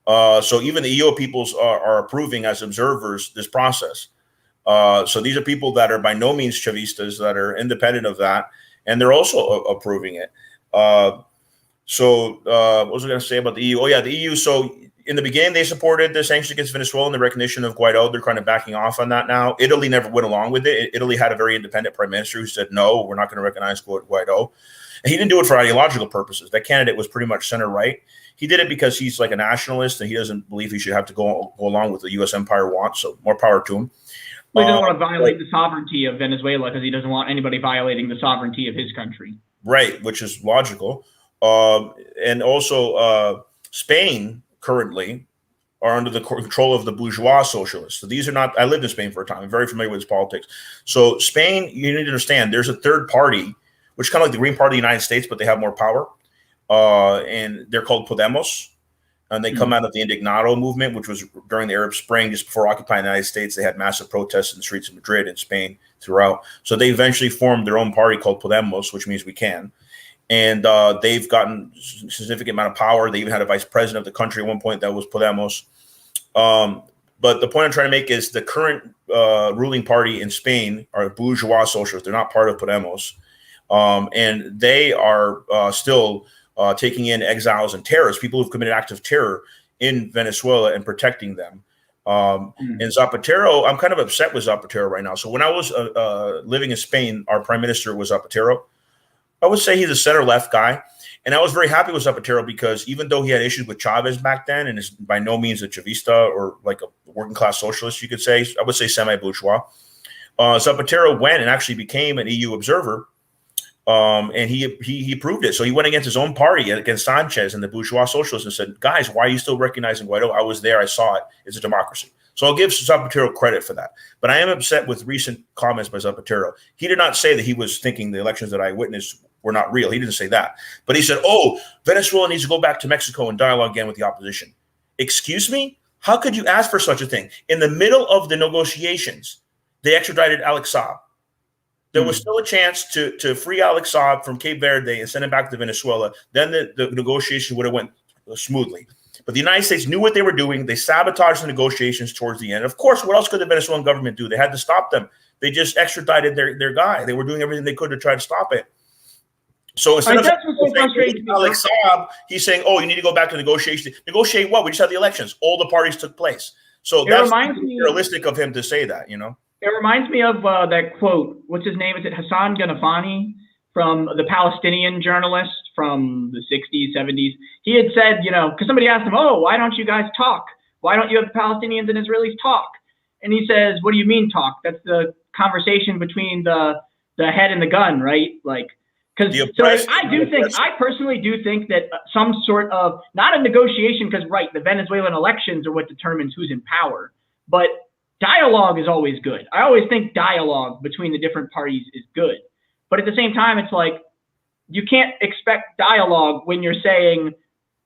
So even the EU peoples are approving as observers this process. So these are people that are by no means Chavistas, that are independent of that, and they're also approving it. What was I going to say about the EU? Oh yeah, the EU. So in the beginning, they supported the sanctions against Venezuela and the recognition of Guaido. They're kind of backing off on that now. Italy never went along with it. Italy had a very independent prime minister who said, no, we're not going to recognize Guaido. And he didn't do it for ideological purposes. That candidate was pretty much center-right. He did it because he's a nationalist and he doesn't believe he should have to go along with the U.S. empire wants. So more power to him. Well, he doesn't want to violate the sovereignty of Venezuela because he doesn't want anybody violating the sovereignty of his country. Right, which is logical. And also Spain currently are under the control of the bourgeois socialists. So these are not, I lived in Spain for a time. I'm very familiar with its politics. So Spain, you need to understand, there's a third party, which is kind of like the Green Party of the United States, but they have more power. And they're called Podemos. And they come out of the Indignado movement, which was during the Arab Spring, just before occupying the United States. They had massive protests in the streets of Madrid and Spain throughout. So they eventually formed their own party called Podemos, which means we can. And they've gotten a significant amount of power. They even had a vice president of the country at one point that was Podemos. But the point I'm trying to make is the current ruling party in Spain are bourgeois socialists. They're not part of Podemos. And they are still taking in exiles and terrorists, people who've committed acts of terror in Venezuela and protecting them. And Zapatero, I'm kind of upset with Zapatero right now. So when I was living in Spain, our prime minister was Zapatero. I would say he's a center-left guy. And I was very happy with Zapatero because even though he had issues with Chavez back then and is by no means a Chavista or like a working class socialist, you could say, I would say semi-bourgeois, Zapatero went and actually became an EU observer. And he proved it. So he went against his own party, against Sanchez and the bourgeois socialists, and said, guys, why are you still recognizing Guaido? I was there. I saw it. It's a democracy. So I'll give Zapatero credit for that. But I am upset with recent comments by Zapatero. He did not say that he was thinking the elections that I witnessed were not real. He didn't say that. But he said, oh, Venezuela needs to go back to Mexico and dialogue again with the opposition. Excuse me? How could you ask for such a thing? In the middle of the negotiations, they extradited Alex Saab. There was still a chance to free Alex Saab from Cape Verde and send him back to Venezuela. Then the negotiation would have went smoothly. But the United States knew what they were doing. They sabotaged the negotiations towards the end. Of course, what else could the Venezuelan government do? They had to stop them. They just extradited their guy. They were doing everything they could to try to stop it. So instead of Alex Saab, he's saying, oh, you need to go back to negotiation. Negotiate what? We just had the elections. All the parties took place. So that's realistic of him to say that, you know? It reminds me of that quote. What's his name? Is it Hassan Ghanafani from the Palestinian journalist from the 60s, 70s? He had said, you know, because somebody asked him, oh, why don't you guys talk? Why don't you have Palestinians and Israelis talk? And he says, what do you mean talk? That's the conversation between the head and the gun, right? Like, because I personally do think that some sort of, not a negotiation, because right, the Venezuelan elections are what determines who's in power, but dialogue is always good. I always think dialogue between the different parties is good. But at the same time, it's like, you can't expect dialogue when you're saying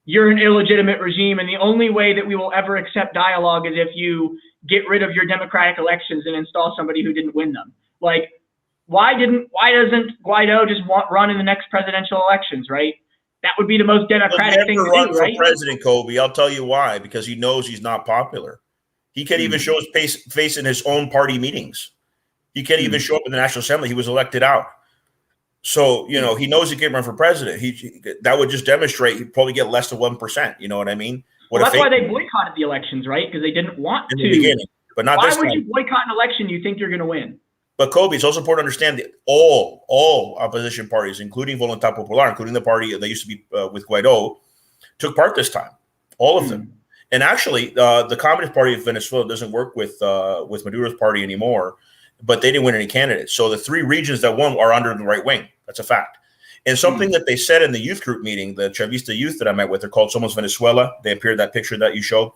you're an illegitimate regime, and the only way that we will ever accept dialogue is if you get rid of your democratic elections and install somebody who didn't win them. Like, why doesn't Guaido just run in the next presidential elections, right? That would be the most democratic thing to do, right? Run for president, Kobe. I'll tell you why. Because he knows he's not popular. He can't even show his face in his own party meetings. He can't even show up in the National Assembly. He was elected out. So, you know, he knows he can't run for president. That would just demonstrate he'd probably get less than 1%. You know what I mean? Well, that's why they boycotted the elections, right? Because they didn't want to. In the beginning, but not this time. Why would you boycott an election you think you're going to win? But Kobe, it's also important to understand that all opposition parties, including Voluntad Popular, including the party that used to be with Guaido, took part this time. All of them. And actually, the Communist Party of Venezuela doesn't work with Maduro's party anymore, but they didn't win any candidates. So the three regions that won are under the right wing. That's a fact. And something that they said in the youth group meeting, the Chavista youth that I met with, they're called Somos Venezuela. They appeared that picture that you showed.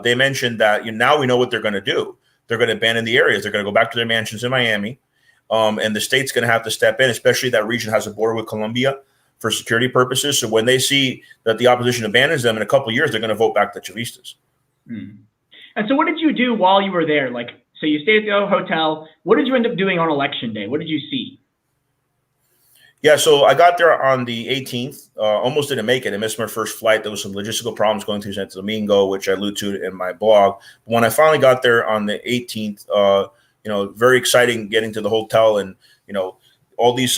They mentioned that now we know what they're going to do. They're going to abandon the areas. They're going to go back to their mansions in Miami. And the state's going to have to step in, especially that region has a border with Colombia, for security purposes. So when they see that the opposition abandons them in a couple of years, they're going to vote back the Chavistas. And so what did you do while you were there? Like, so you stayed at the hotel. What did you end up doing on election day? What did you see? Yeah, so I got there on the 18th. Almost didn't make it. I missed my first flight. There was some logistical problems going through Santo Domingo, which I allude to in my blog. But when I finally got there on the 18th, very exciting getting to the hotel, and all these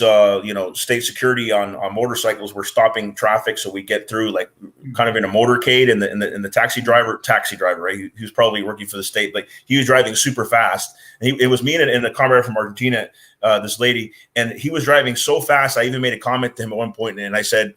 state security on motorcycles were stopping traffic so we get through, like, kind of in a motorcade, and the taxi driver, right? He was probably working for the state. Like, he was driving super fast. And it was me and a comrade from Argentina, this lady, and he was driving so fast. I even made a comment to him at one point, and I said,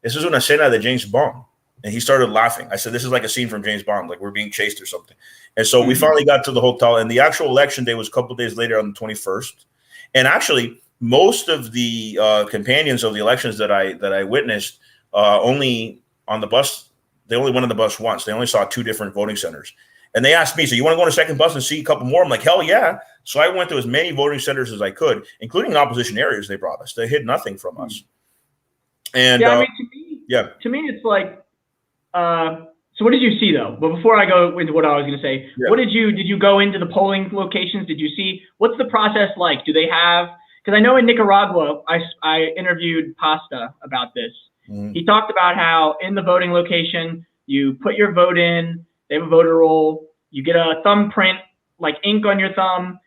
"This is una escena de James Bond." And he started laughing. I said, "This is like a scene from James Bond, like we're being chased or something." And so we finally got to the hotel, and the actual election day was a couple of days later on the 21st. And actually, most of the companions of the elections that I witnessed only on the bus, they only went on the bus once. They only saw 2 different voting centers. And they asked me, "So you want to go on a second bus and see a couple more?" I'm like, "Hell yeah." So I went to as many voting centers as I could, including opposition areas they brought us. They hid nothing from us. And to me, it's like, so what did you see though? But before I go into what I was going to say, what did you go into the polling locations? Did you see, what's the process like? Do they have, because I know in Nicaragua, I interviewed Pasta about this. He talked about how in the voting location, you put your vote in, they have a voter roll, you get a thumbprint, like ink on your thumb,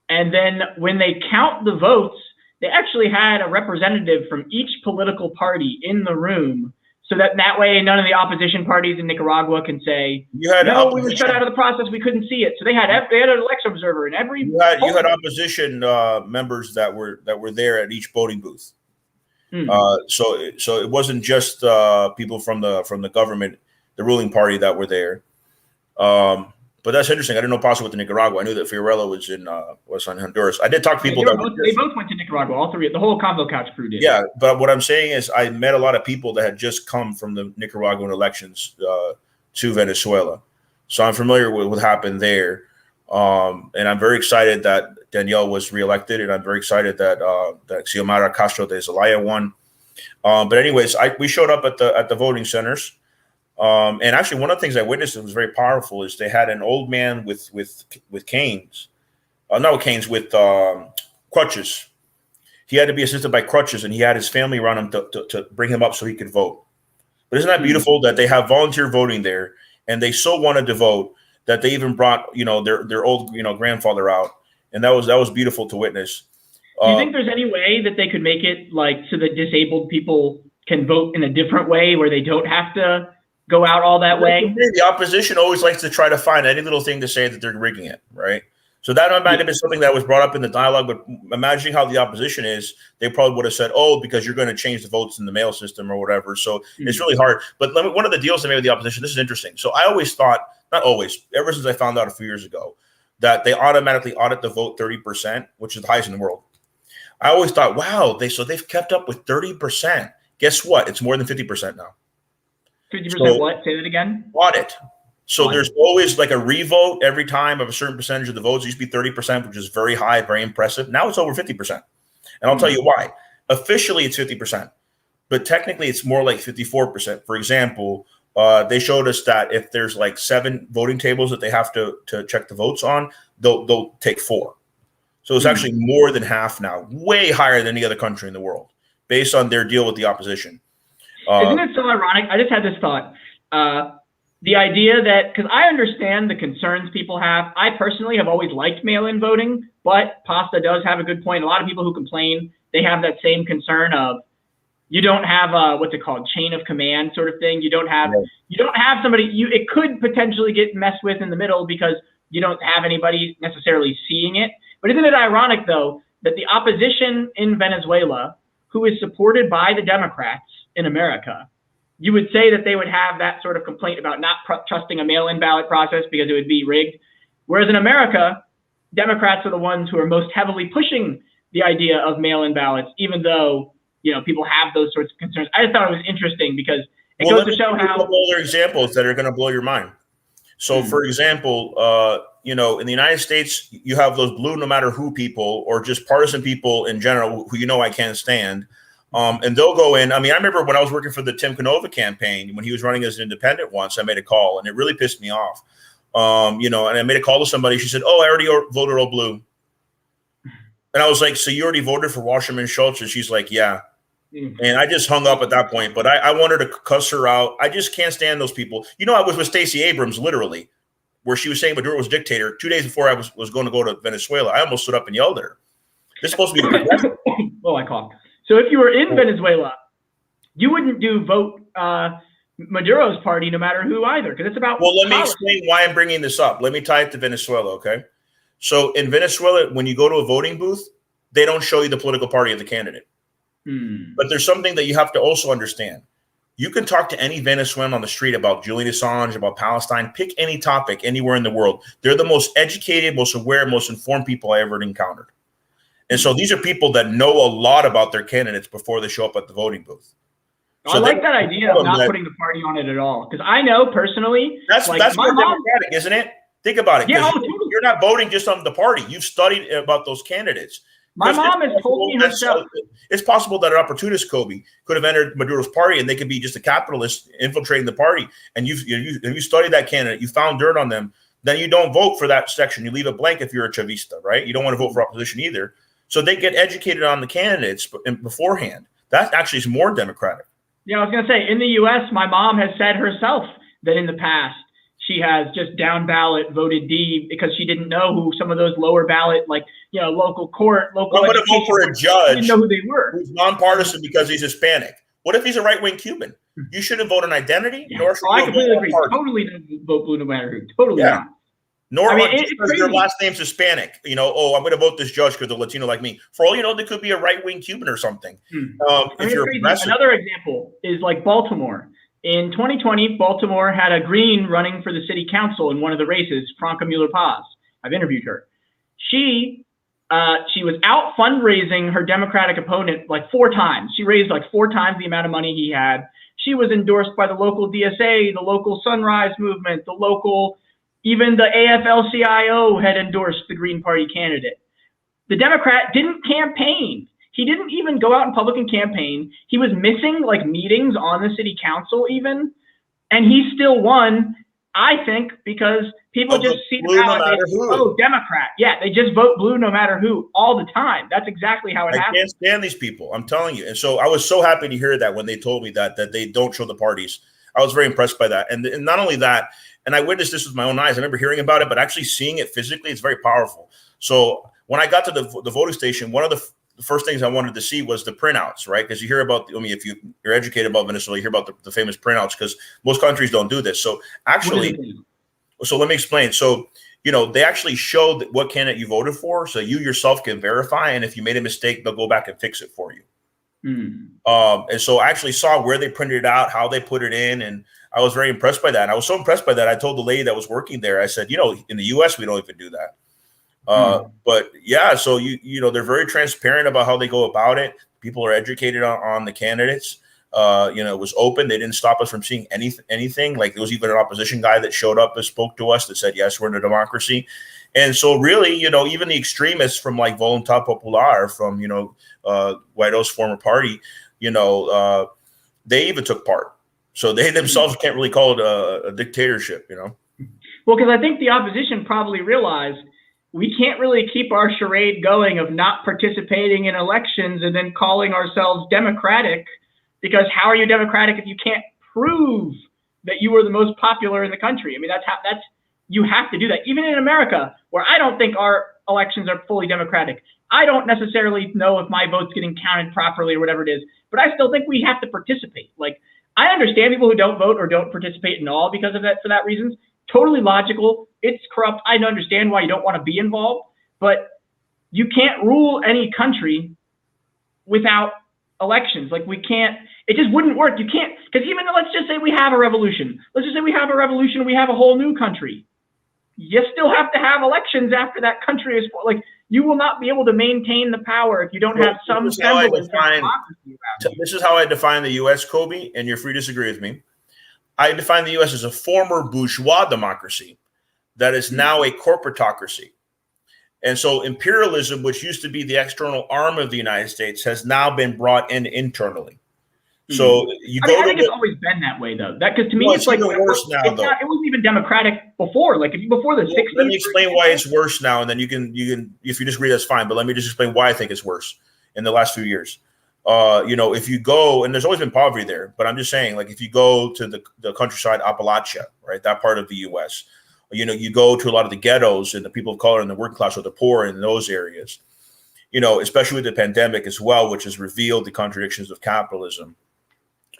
and then when they count the votes, they actually had a representative from each political party in the room, so that way none of the opposition parties in Nicaragua can say, "No, we were shut out of the process, we couldn't see it." So they had an election observer in every. You had opposition members that were there at each voting booth. So it wasn't just people from the government, the ruling party, that were there. But that's interesting. I didn't know Paso went to Nicaragua. I knew that Fiorello was on Honduras. I did talk to people they both went to Nicaragua. All three, the whole Convo Couch crew did. Yeah, but what I'm saying is, I met a lot of people that had just come from the Nicaraguan elections to Venezuela, so I'm familiar with what happened there. And I'm very excited that Danielle was reelected, and I'm very excited that Xiomara Castro de Zelaya won. But anyways, we showed up at the voting centers. And actually, one of the things I witnessed that was very powerful is they had an old man with canes, not with canes, with crutches. He had to be assisted by crutches, and he had his family around him to bring him up so he could vote. But isn't that beautiful that they have volunteer voting there, and they so wanted to vote that they even brought their old grandfather out, and that was beautiful to witness. Do you think there's any way that they could make it like so that disabled people can vote in a different way where they don't have to go out all that way? The opposition always likes to try to find any little thing to say that they're rigging it, right? So that might have been something that was brought up in the dialogue, but imagining how the opposition is, they probably would have said, oh, because you're going to change the votes in the mail system or whatever. So it's really hard. But one of the deals they made with the opposition, this is interesting. So I always thought, not always, ever since I found out a few years ago, that they automatically audit the vote 30%, which is the highest in the world. I always thought, wow, they've kept up with 30%. Guess what? It's more than 50% now. 50% what? Say that again. Audit. So there's always like a revote every time of a certain percentage of the votes. It used to be 30%, which is very high, very impressive. Now it's over 50%. And I'll tell you why. Officially, it's 50%. But technically, it's more like 54%. For example, they showed us that if there's like 7 voting tables that they have to check the votes on, they'll take 4. So it's actually more than half now, way higher than any other country in the world, based on their deal with the opposition. Isn't it so ironic? I just had this thought. The idea that, because I understand the concerns people have. I personally have always liked mail-in voting, but Pasta does have a good point. A lot of people who complain, they have that same concern of you don't have what's it called, chain of command sort of thing. You don't have somebody. It could potentially get messed with in the middle because you don't have anybody necessarily seeing it. But isn't it ironic though that the opposition in Venezuela, who is supported by the Democrats in America, you would say that they would have that sort of complaint about not trusting a mail-in ballot process because it would be rigged. Whereas in America, Democrats are the ones who are most heavily pushing the idea of mail-in ballots, even though people have those sorts of concerns. I just thought it was interesting because it goes to show how. Other examples that are going to blow your mind. So, for example, in the United States, you have those blue no matter who people, or just partisan people in general who I can't stand. And they'll go in. I mean, I remember when I was working for the Tim Canova campaign, when he was running as an independent once, I made a call and it really pissed me off. And I made a call to somebody. She said, oh, I already voted all blue. And I was like, so you already voted for Wasserman Schultz? And she's like, yeah. And I just hung up at that point. But I wanted to cuss her out. I just can't stand those people. I was with Stacey Abrams, literally, where she was saying Maduro was dictator. 2 days before I was going to go to Venezuela, I almost stood up and yelled at her. This is supposed to be oh, I coughed. So if you were in Venezuela, you wouldn't do vote Maduro's party no matter who either, because it's about. Well, let me explain why I'm bringing this up. Let me tie it to Venezuela, okay? So in Venezuela, when you go to a voting booth, they don't show you the political party of the candidate. But there's something that you have to also understand. You can talk to any Venezuelan on the street about Julian Assange, about Palestine, pick any topic anywhere in the world. They're the most educated, most aware, most informed people I ever encountered. And so these are people that know a lot about their candidates before they show up at the voting booth. So I like that idea of not putting the party on it at all. Because I know personally. That's more democratic, isn't it? Think about it. Yeah, you're not voting just on the party. You've studied about those candidates. My mom has told me herself. It's possible that an opportunist Kobe could have entered Maduro's party and they could be just a capitalist infiltrating the party. And you studied that candidate, you found dirt on them, then you don't vote for that section. You leave it blank if you're a Chavista, right? You don't want to vote for opposition either. So they get educated on the candidates beforehand. That actually is more democratic. Yeah, I was going to say, in the U.S., my mom has said herself that in the past she has just down ballot voted D because she didn't know who some of those lower ballot, like, local court, local. I'm going to vote for a judge didn't know who they were. Who's nonpartisan because he's Hispanic. What if he's a right-wing Cuban? You shouldn't vote on identity. Yeah. I completely agree. Totally don't vote blue no matter who. Totally not. Nor I mean, just because their last name's Hispanic. You know, oh, I'm going to vote this judge because they're Latino like me. For all you know, they could be a right-wing Cuban or something. If you're aggressive. Another example is like Baltimore. In 2020, Baltimore had a Green running for the city council in one of the races, Franca Mueller-Paz. I've interviewed her. She was out fundraising her Democratic opponent like 4 times. She raised like 4 times the amount of money he had. She was endorsed by the local DSA, the local Sunrise Movement, the local, even the AFL-CIO had endorsed the Green Party candidate. The Democrat didn't campaign. He didn't even go out in public and campaign. He was missing like meetings on the city council even, and he still won, I think, because people just see the ballot, oh, Democrat. Yeah, they just vote blue no matter who all the time. That's exactly how it happens. I can't stand these people. I'm telling you. And so I was so happy to hear that when they told me that they don't show the parties. I was very impressed by that. And not only that, and I witnessed this with my own eyes. I remember hearing about it, but actually seeing it physically, it's very powerful. So when I got to the voting station, one of the first things I wanted to see was the printouts, right? Because you hear about, I mean, if you're educated about Venezuela, you hear about the famous printouts because most countries don't do this. So actually, so let me explain. So, you know, they actually showed what candidate you voted for. So you yourself can verify. And if you made a mistake, they'll go back and fix it for you. And so I actually saw where they printed it out, how they put it in. And I was very impressed by that. And I was so impressed by that. I told the lady that was working there, I said, you know, in the US, we don't even do that. But yeah, so you know, they're very transparent about how they go about it. People are educated on the candidates. You know, it was open. They didn't stop us from seeing anything. Like there was even an opposition guy that showed up and spoke to us that said, yes, we're in a democracy. And so really, you know, even the extremists from like Voluntad Popular, from, you know, Guaido's former party, you know, they even took part. So they themselves can't really call it a dictatorship, you know? Well, because I think the opposition probably realized we can't really keep our charade going of not participating in elections and then calling ourselves democratic, because how are you democratic if you can't prove that you were the most popular in the country? I mean, you have to do that. Even in America, where I don't think our elections are fully democratic, I don't necessarily know if my vote's getting counted properly or whatever it is, but I still think we have to participate. Like, I understand people who don't vote or don't participate at all because of that, for that reasons. Totally logical. It's corrupt. I understand why you don't want to be involved, but you can't rule any country without elections. Like, we can't, it just wouldn't work. You can't, because even let's just say we have a revolution. Let's just say we have a revolution and we have a whole new country. You still have to have elections after that country is, like, you will not be able to maintain the power if you don't have some semblance of democracy. This is how I define the U.S., Kobe, and you're free to disagree with me. I define the U.S. as a former bourgeois democracy that is now a corporatocracy. And so imperialism, which used to be the external arm of the United States, has now been brought in internally. So I think it's always been that way, though. That, because to me, it's like worse now. It wasn't even democratic before. Like before the 60s. Let me explain why it's worse now, and then you can if you disagree, that's fine. But let me just explain why I think it's worse in the last few years. You know, if you go, and there's always been poverty there, but I'm just saying, like, if you go to the countryside, Appalachia, right, that part of the U.S., you know, you go to a lot of the ghettos and the people of color and the working class or the poor in those areas, you know, especially with the pandemic as well, which has revealed the contradictions of capitalism.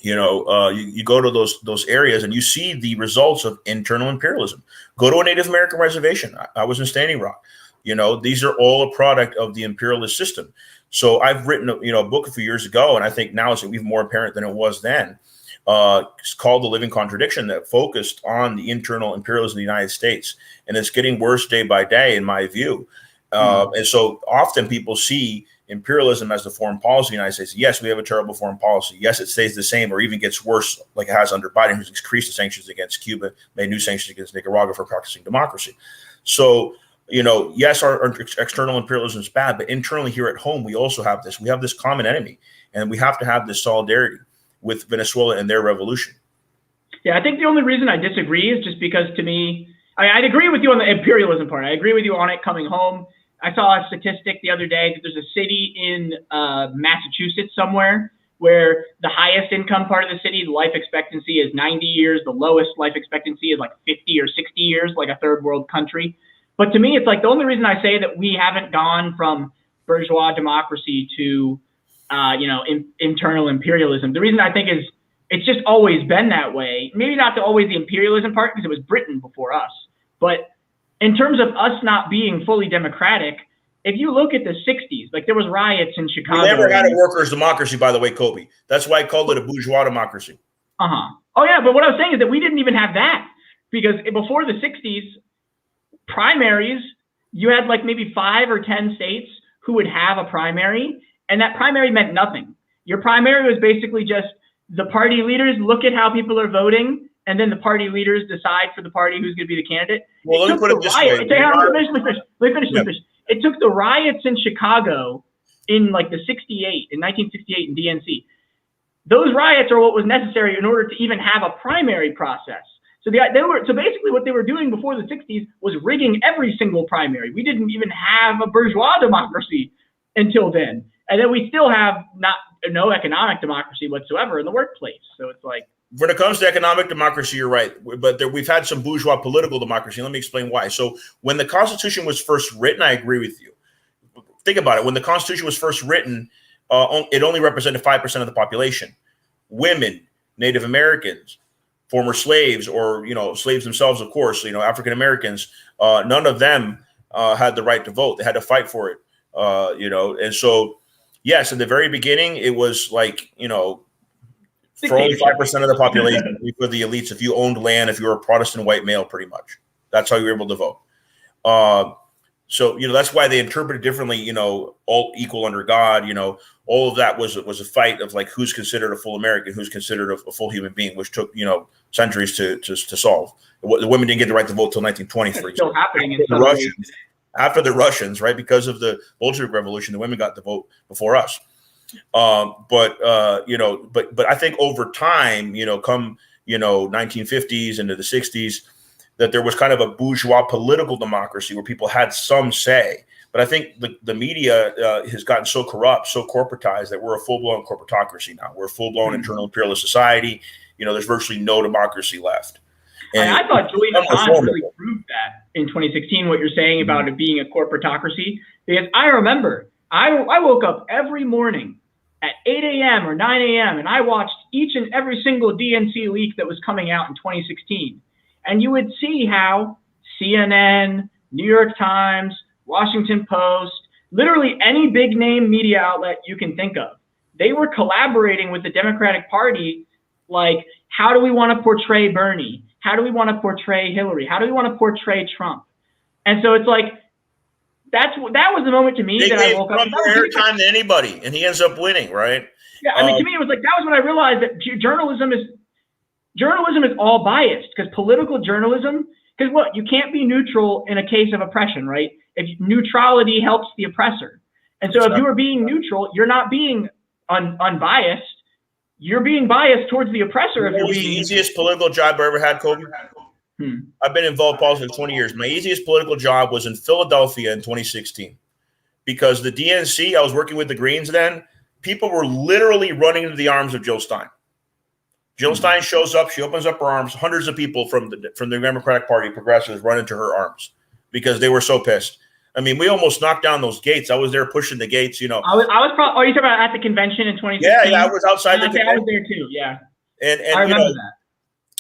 You know, you go to those areas and you see the results of internal imperialism. Go to a Native American reservation. I was in Standing Rock. You know, these are all a product of the imperialist system. So I've written, a book a few years ago, and I think now it's even more apparent than it was then. It's called The Living Contradiction, that focused on the internal imperialism of the United States. And it's getting worse day by day, in my view. And so often people see imperialism as the foreign policy of the United States. Yes, we have a terrible foreign policy. Yes, it stays the same or even gets worse, like it has under Biden, who's increased the sanctions against Cuba, made new sanctions against Nicaragua for practicing democracy. So, you know, yes, our external imperialism is bad, but internally here at home, we also have this. We have this common enemy, and we have to have this solidarity with Venezuela and their revolution. Yeah, I think the only reason I disagree is just because, to me, I'd agree with you on the imperialism part. I agree with you on it coming home. I saw a statistic the other day that there's a city in Massachusetts somewhere where the highest income part of the city, the life expectancy is 90 years. The lowest life expectancy is like 50 or 60 years, like a third world country. But to me, it's like the only reason I say that we haven't gone from bourgeois democracy to, internal imperialism. The reason I think is it's just always been that way. Maybe not always the imperialism part, because it was Britain before us, but in terms of us not being fully democratic, if you look at the 60s, like there was riots in Chicago. We never had a workers' democracy, by the way, Kobe. That's why I called it a bourgeois democracy. Oh, yeah, but what I was saying is that we didn't even have that, because before the 60s, primaries, you had like maybe 5 or 10 states who would have a primary, and that primary meant nothing. Your primary was basically just the party leaders look at how people are voting, and then the party leaders decide for the party who's going to be the candidate. Well, let me put it this way. Let me finish. It took the riots in Chicago in like the 1968 in DNC. Those riots are what was necessary in order to even have a primary process. So basically what they were doing before the 60s was rigging every single primary. We didn't even have a bourgeois democracy until then. And then we still have no economic democracy whatsoever in the workplace. So it's like, when it comes to economic democracy, you're right. But we've had some bourgeois political democracy. Let me explain why. So when the Constitution was first written, I agree with you. Think about it. When the Constitution was first written, it only represented 5% of the population. Women, Native Americans, former slaves, or slaves themselves, of course, African Americans, none of them had the right to vote. They had to fight for it. And so, yes, in the very beginning, it was like, for only 5% of the population, for the elites, if you owned land, if you were a Protestant white male, pretty much. That's how you were able to vote. So, that's why they interpreted differently, all equal under God, all of that was a fight of like who's considered a full American, who's considered a full human being, which took, centuries to solve. The women didn't get the right to vote till 1920, for example. Still happening in some ways. After the Russians, right, because of the Bolshevik Revolution, the women got the vote before us. But I think over time, come 1950s into the 60s, that there was kind of a bourgeois political democracy where people had some say. But I think the media has gotten so corrupt, so corporatized, that we're a full-blown corporatocracy now. We're a full-blown internal imperialist society. There's virtually no democracy left. And I thought Julian Assange really proved that in 2016, what you're saying about it being a corporatocracy. Because I remember I woke up every morning at 8 a.m. or 9 a.m. and I watched each and every single DNC leak that was coming out in 2016. And you would see how CNN, New York Times, Washington Post, literally any big name media outlet you can think of, they were collaborating with the Democratic Party. Like, how do we want to portray Bernie? How do we want to portray Hillary? How do we want to portray Trump? And so it's like, that was the moment to me that I woke up. Trump more airtime than anybody, and he ends up winning, right? Yeah, I mean, to me, it was like, that was when I realized that journalism is all biased, because political journalism, because what, you can't be neutral in a case of oppression, right? If neutrality helps the oppressor. And so if you are being neutral, you're not being unbiased. You're being biased towards the oppressor. If you're being the easiest political job I ever had, Kobe? I've been involved in politics for 20 years. My easiest political job was in Philadelphia in 2016, because the DNC, I was working with the Greens then, people were literally running into the arms of Jill Stein. Jill Stein shows up, she opens up her arms, hundreds of people from the Democratic Party, progressives, run into her arms because they were so pissed. I mean, we almost knocked down those gates. I was there pushing the gates, I was probably, are you talking about at the convention in 2016? Yeah, I was outside the convention. I was there too, yeah. And I remember that.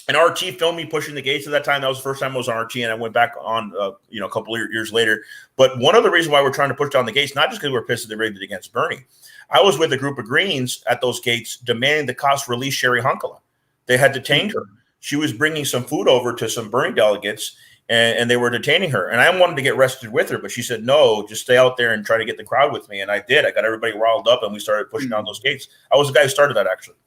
And RT filmed me pushing the gates at that time. That was the first time I was on RT, and I went back on, a couple of years later. But one of the reasons why we're trying to push down the gates, not just because we're pissed that they rigged it against Bernie. I was with a group of Greens at those gates demanding the cops release Sherry Hunkala. They had detained her. She was bringing some food over to some Bernie delegates, and they were detaining her. And I wanted to get arrested with her, but she said, no, just stay out there and try to get the crowd with me. And I did. I got everybody riled up, and we started pushing down those gates. I was the guy who started that, actually.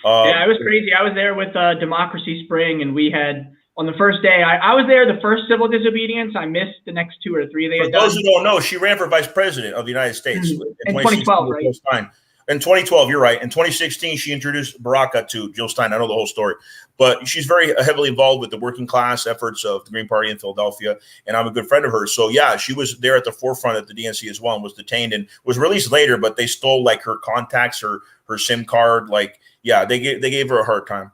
Yeah, it was crazy. I was there with Democracy Spring, and we had, on the first day, I was there the first civil disobedience. I missed the next 2 or 3 they had done. For those who don't know, she ran for vice president of the United States. In 2012, right? In 2012, you're right. In 2016, she introduced Baraka to Jill Stein. I know the whole story. But she's very heavily involved with the working class efforts of the Green Party in Philadelphia, and I'm a good friend of hers. So, yeah, she was there at the forefront at the DNC as well and was detained and was released later, but they stole, like, her contacts, her SIM card. Like, yeah, they gave her a hard time.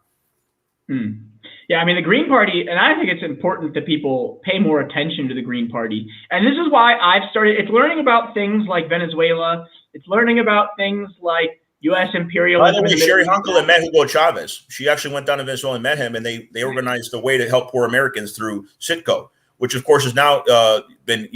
Yeah, I mean, the Green Party, and I think it's important that people pay more attention to the Green Party. And this is why I've started, it's learning about things like Venezuela. It's learning about things like U.S. imperialism. By the way, Sherry Hunkala met Hugo Chavez. She actually went down to Venezuela and met him, and they organized a way to help poor Americans through Citgo, which of course has now been,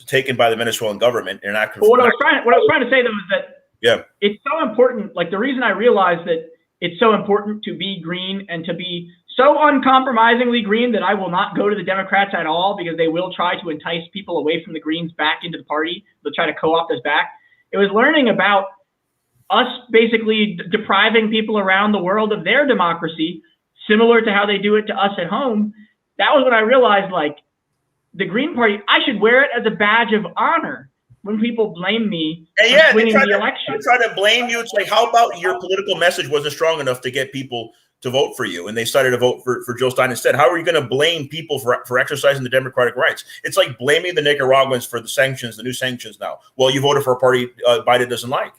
taken by the Venezuelan government. And what I was trying to say though is that it's so important. Like the reason I realized that it's so important to be green and to be so uncompromisingly green that I will not go to the Democrats at all because they will try to entice people away from the Greens back into the party. They'll try to co-opt us back. It was learning about us basically depriving people around the world of their democracy, similar to how they do it to us at home. That was when I realized, like, the Green Party, I should wear it as a badge of honor when people blame me for winning the election. They try to blame you. It's like, how about your political message wasn't strong enough to get people to vote for you, and they started to vote for Joe Stein instead? How are you going to blame people for exercising the democratic rights? It's like blaming the Nicaraguans for the sanctions, the new sanctions now. Well, you voted for a party Biden doesn't like.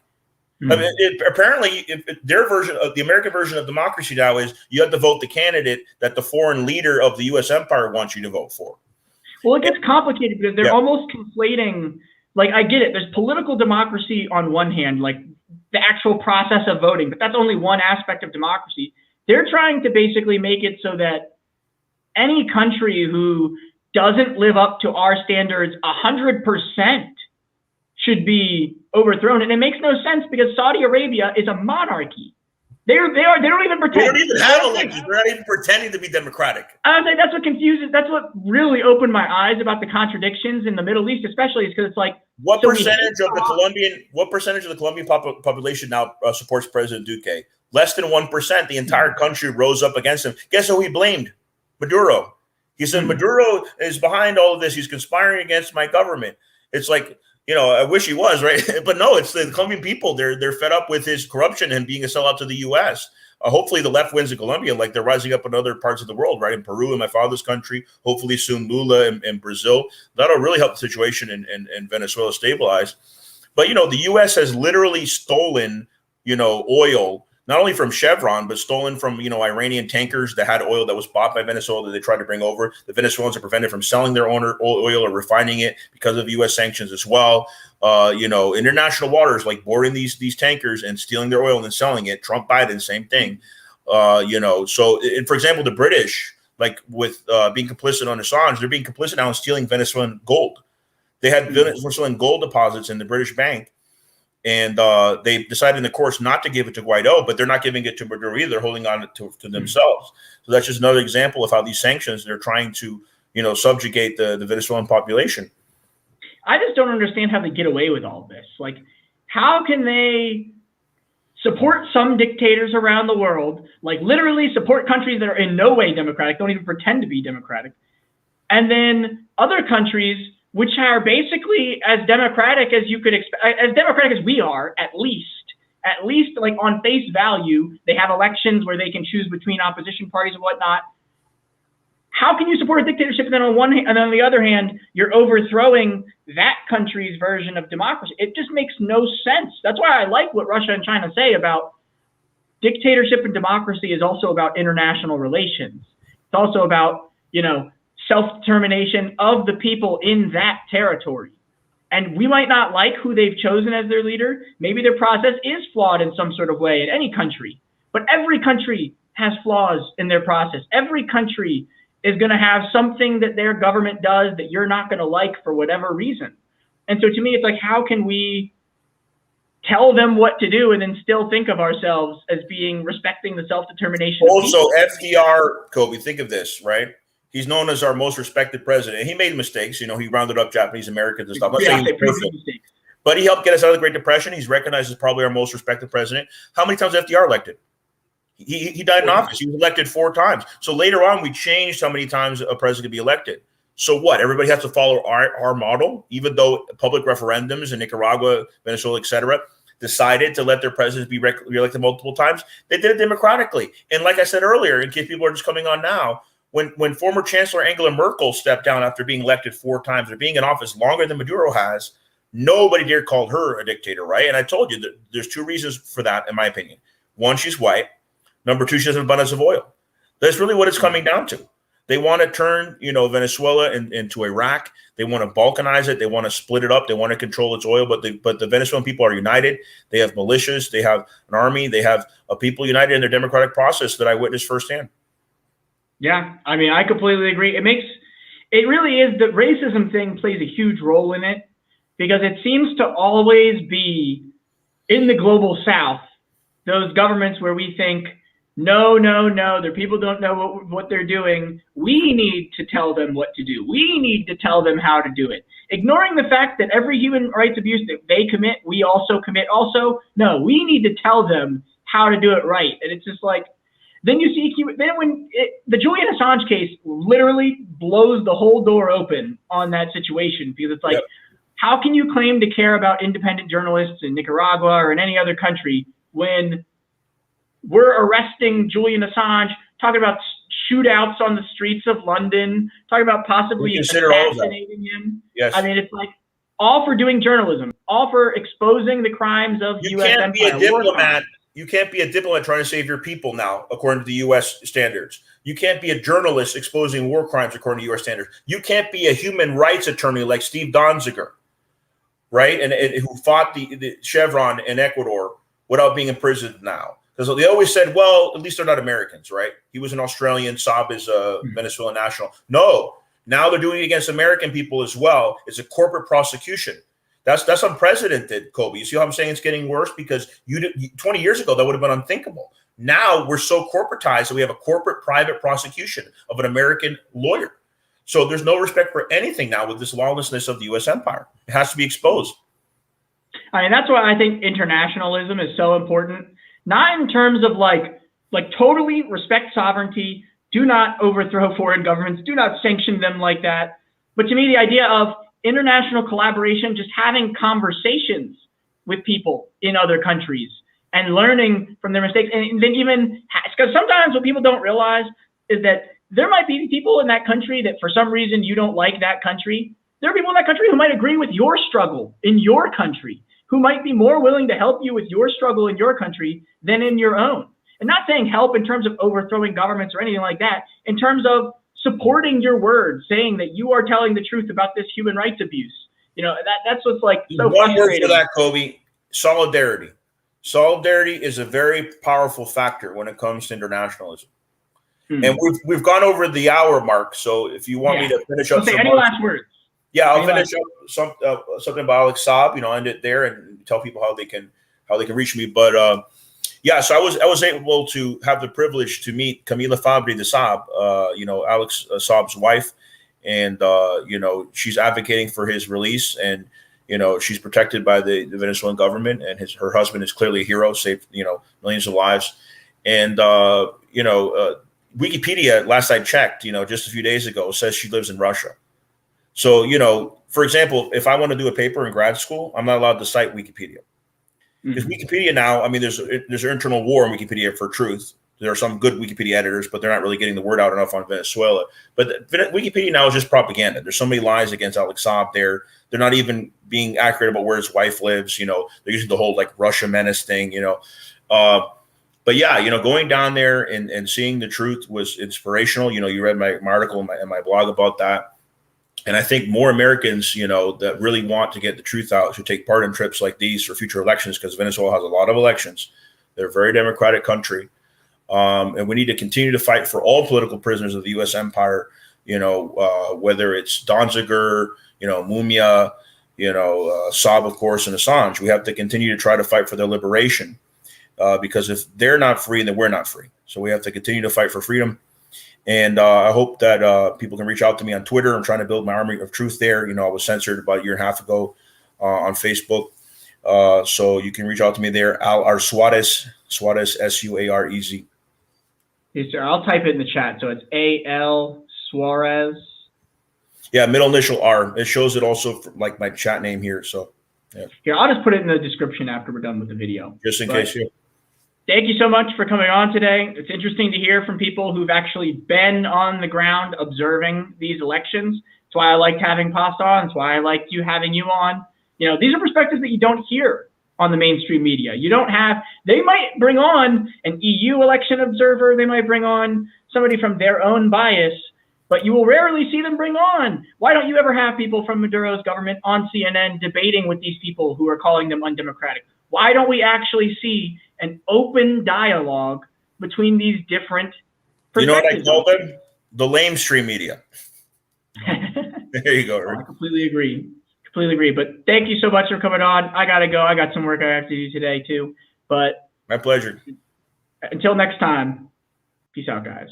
I mean, apparently, their version of the American version of democracy now is you have to vote the candidate that the foreign leader of the U.S. empire wants you to vote for. Well, it gets complicated because they're almost conflating. Like, I get it. There's political democracy on one hand, like the actual process of voting, but that's only one aspect of democracy. They're trying to basically make it so that any country who doesn't live up to our standards 100% should be overthrown. And it makes no sense because Saudi Arabia is a monarchy. They don't even pretend. They don't even have elections. They're not even pretending to be democratic. I was like, that's what confuses. That's what really opened my eyes about the contradictions in the Middle East, especially, is because it's like, what percentage of the Colombian population now supports President Duque? Less than 1%. The entire country rose up against him. Guess who he blamed? Maduro. He said, Maduro is behind all of this. He's conspiring against my government. It's like, I wish he was, right? But no, it's the Colombian people. They're fed up with his corruption and being a sellout to the U.S. Hopefully the left wins in Colombia, like they're rising up in other parts of the world, right? In Peru, in my father's country, hopefully soon Lula in Brazil. That'll really help the situation in Venezuela stabilize. But, the U.S. has literally stolen, oil, not only from Chevron, but stolen from, Iranian tankers that had oil that was bought by Venezuela that they tried to bring over. The Venezuelans are prevented from selling their own oil or refining it because of U.S. sanctions as well. International waters, like boarding these tankers and stealing their oil and then selling it. Trump, Biden, same thing. So, for example, the British, like with being complicit on Assange, they're being complicit now in stealing Venezuelan gold. They had Venezuelan gold deposits in the British bank. And they decided in the course not to give it to Guaido, but they're not giving it to Maduro either. They're holding on to themselves. So that's just another example of how these sanctions, they're trying to, subjugate the Venezuelan population. I just don't understand how they get away with all this. Like, how can they support some dictators around the world, like literally support countries that are in no way democratic, don't even pretend to be democratic, and then other countries which are basically as democratic as you could expect, as democratic as we are, at least like on face value, they have elections where they can choose between opposition parties and whatnot. How can you support a dictatorship and then on the other hand, you're overthrowing that country's version of democracy? It just makes no sense. That's why I like what Russia and China say about dictatorship and democracy is also about international relations. It's also about, self-determination of the people in that territory. And we might not like who they've chosen as their leader. Maybe their process is flawed in some sort of way in any country. But every country has flaws in their process. Every country is going to have something that their government does that you're not going to like for whatever reason. And so to me, it's like, how can we tell them what to do and then still think of ourselves as being respecting the self-determination? Also, FDR, Kobe, think of this, right? He's known as our most respected president. He made mistakes. He rounded up Japanese Americans and stuff. I'm not saying he's perfect, but he helped get us out of the Great Depression. He's recognized as probably our most respected president. How many times FDR elected? He died in office. He was elected 4 times. So later on, we changed how many times a president could be elected. So what? Everybody has to follow our model, even though public referendums in Nicaragua, Venezuela, etc., decided to let their presidents be reelected multiple times. They did it democratically. And like I said earlier, in case people are just coming on now, when former Chancellor Angela Merkel stepped down after being elected 4 times or being in office longer than Maduro has, nobody dared call her a dictator, right? And I told you that there's 2 reasons for that, in my opinion. 1, she's white. Number 2, she has an abundance of oil. That's really what it's coming down to. They want to turn, Venezuela into Iraq. They want to balkanize it. They want to split it up. They want to control its oil. But the Venezuelan people are united. They have militias. They have an army. They have a people united in their democratic process that I witnessed firsthand. Yeah, I mean, I completely agree. it really is, the racism thing plays a huge role in it, because it seems to always be in the global South, those governments where we think, no, their people don't know what they're doing. We need to tell them what to do. We need to tell them how to do it. Ignoring the fact that every human rights abuse that they commit, we also commit also. No, we need to tell them how to do it right. And it's just like, then you see, the Julian Assange case literally blows the whole door open on that situation, because it's like, yep. How can you claim to care about independent journalists in Nicaragua or in any other country when we're arresting Julian Assange, talking about shootouts on the streets of London, talking about possibly assassinating him? Yes. I mean, it's like, all for doing journalism, all for exposing the crimes of the U.S. empire. You can't be a diplomat. You can't be a diplomat trying to save your people now, according to the U.S. standards. You can't be a journalist exposing war crimes according to U.S. standards. You can't be a human rights attorney like Steve Donziger, right? And who fought the Chevron in Ecuador without being imprisoned now. Because they always said, well, at least they're not Americans, right? He was an Australian, Saab is a Venezuelan national. No, now they're doing it against American people as well. It's a corporate prosecution. That's unprecedented, Kobe. You see how I'm saying it's getting worse? Because 20 years ago, that would have been unthinkable. Now we're so corporatized that we have a corporate private prosecution of an American lawyer. So there's no respect for anything now with this lawlessness of the U.S. empire. It has to be exposed. I mean, that's why I think internationalism is so important. Not in terms of like totally respect sovereignty, do not overthrow foreign governments, do not sanction them like that. But to me, the idea of international collaboration, just having conversations with people in other countries and learning from their mistakes. And then even, because sometimes what people don't realize is that there might be people in that country that for some reason you don't like that country. There are people in that country who might agree with your struggle in your country, who might be more willing to help you with your struggle in your country than in your own. And not saying help in terms of overthrowing governments or anything like that, in terms of supporting your words, saying that you are telling the truth about this human rights abuse. You know, that's what's like so one word for that, Kobe: solidarity. Solidarity is a very powerful factor when it comes to internationalism. And we've gone over the hour mark, so if you want me to finish up, any last words? Yeah, I'll finish up something about Alex Saab. End it there and tell people how they can reach me. But yeah, so I was able to have the privilege to meet Camila Fabri, the Saab, Alex Saab's wife, and she's advocating for his release, and she's protected by the Venezuelan government, and her husband is clearly a hero, saved millions of lives, and Wikipedia, last I checked, just a few days ago, says she lives in Russia. So, for example, if I want to do a paper in grad school, I'm not allowed to cite Wikipedia. Because Wikipedia now, I mean, there's an internal war in Wikipedia for truth. There are some good Wikipedia editors, but they're not really getting the word out enough on Venezuela. But Wikipedia now is just propaganda. There's so many lies against Alex Saab there. They're not even being accurate about where his wife lives. They're using the whole Russia menace thing, But yeah, going down there and seeing the truth was inspirational. You read my article in my blog about that. And I think more Americans, that really want to get the truth out should take part in trips like these for future elections, because Venezuela has a lot of elections. They're a very democratic country. And we need to continue to fight for all political prisoners of the U.S. empire, whether it's Donziger, Mumia, Saab, of course, and Assange. We have to continue to try to fight for their liberation. Because if they're not free, then we're not free. So we have to continue to fight for freedom. And I hope that people can reach out to me on Twitter. I'm trying to build my army of truth there. I was censored about a year and a half ago on Facebook. So you can reach out to me there. Alex Suarez, Suarez. Yes, sir. I'll type it in the chat. So it's A-L Suarez. Yeah, middle initial R. It shows it also for, like my chat name here. So yeah. Here, I'll just put it in the description after we're done with the video. Just in case. Thank you so much for coming on today. It's interesting to hear from people who've actually been on the ground observing these elections. That's why I liked having Pasta on. That's why I liked having you on. These are perspectives that you don't hear on the mainstream media. They might bring on an EU election observer. They might bring on somebody from their own bias, but you will rarely see them bring on. Why don't you ever have people from Maduro's government on CNN debating with these people who are calling them undemocratic? Why don't we actually see an open dialogue between these different perspectives? You know what I call them? The lamestream media. There you go, I Rick. completely agree. Completely agree. But thank you so much for coming on. I gotta go. I got some work I have to do today too. But My pleasure. until next time, peace out, guys.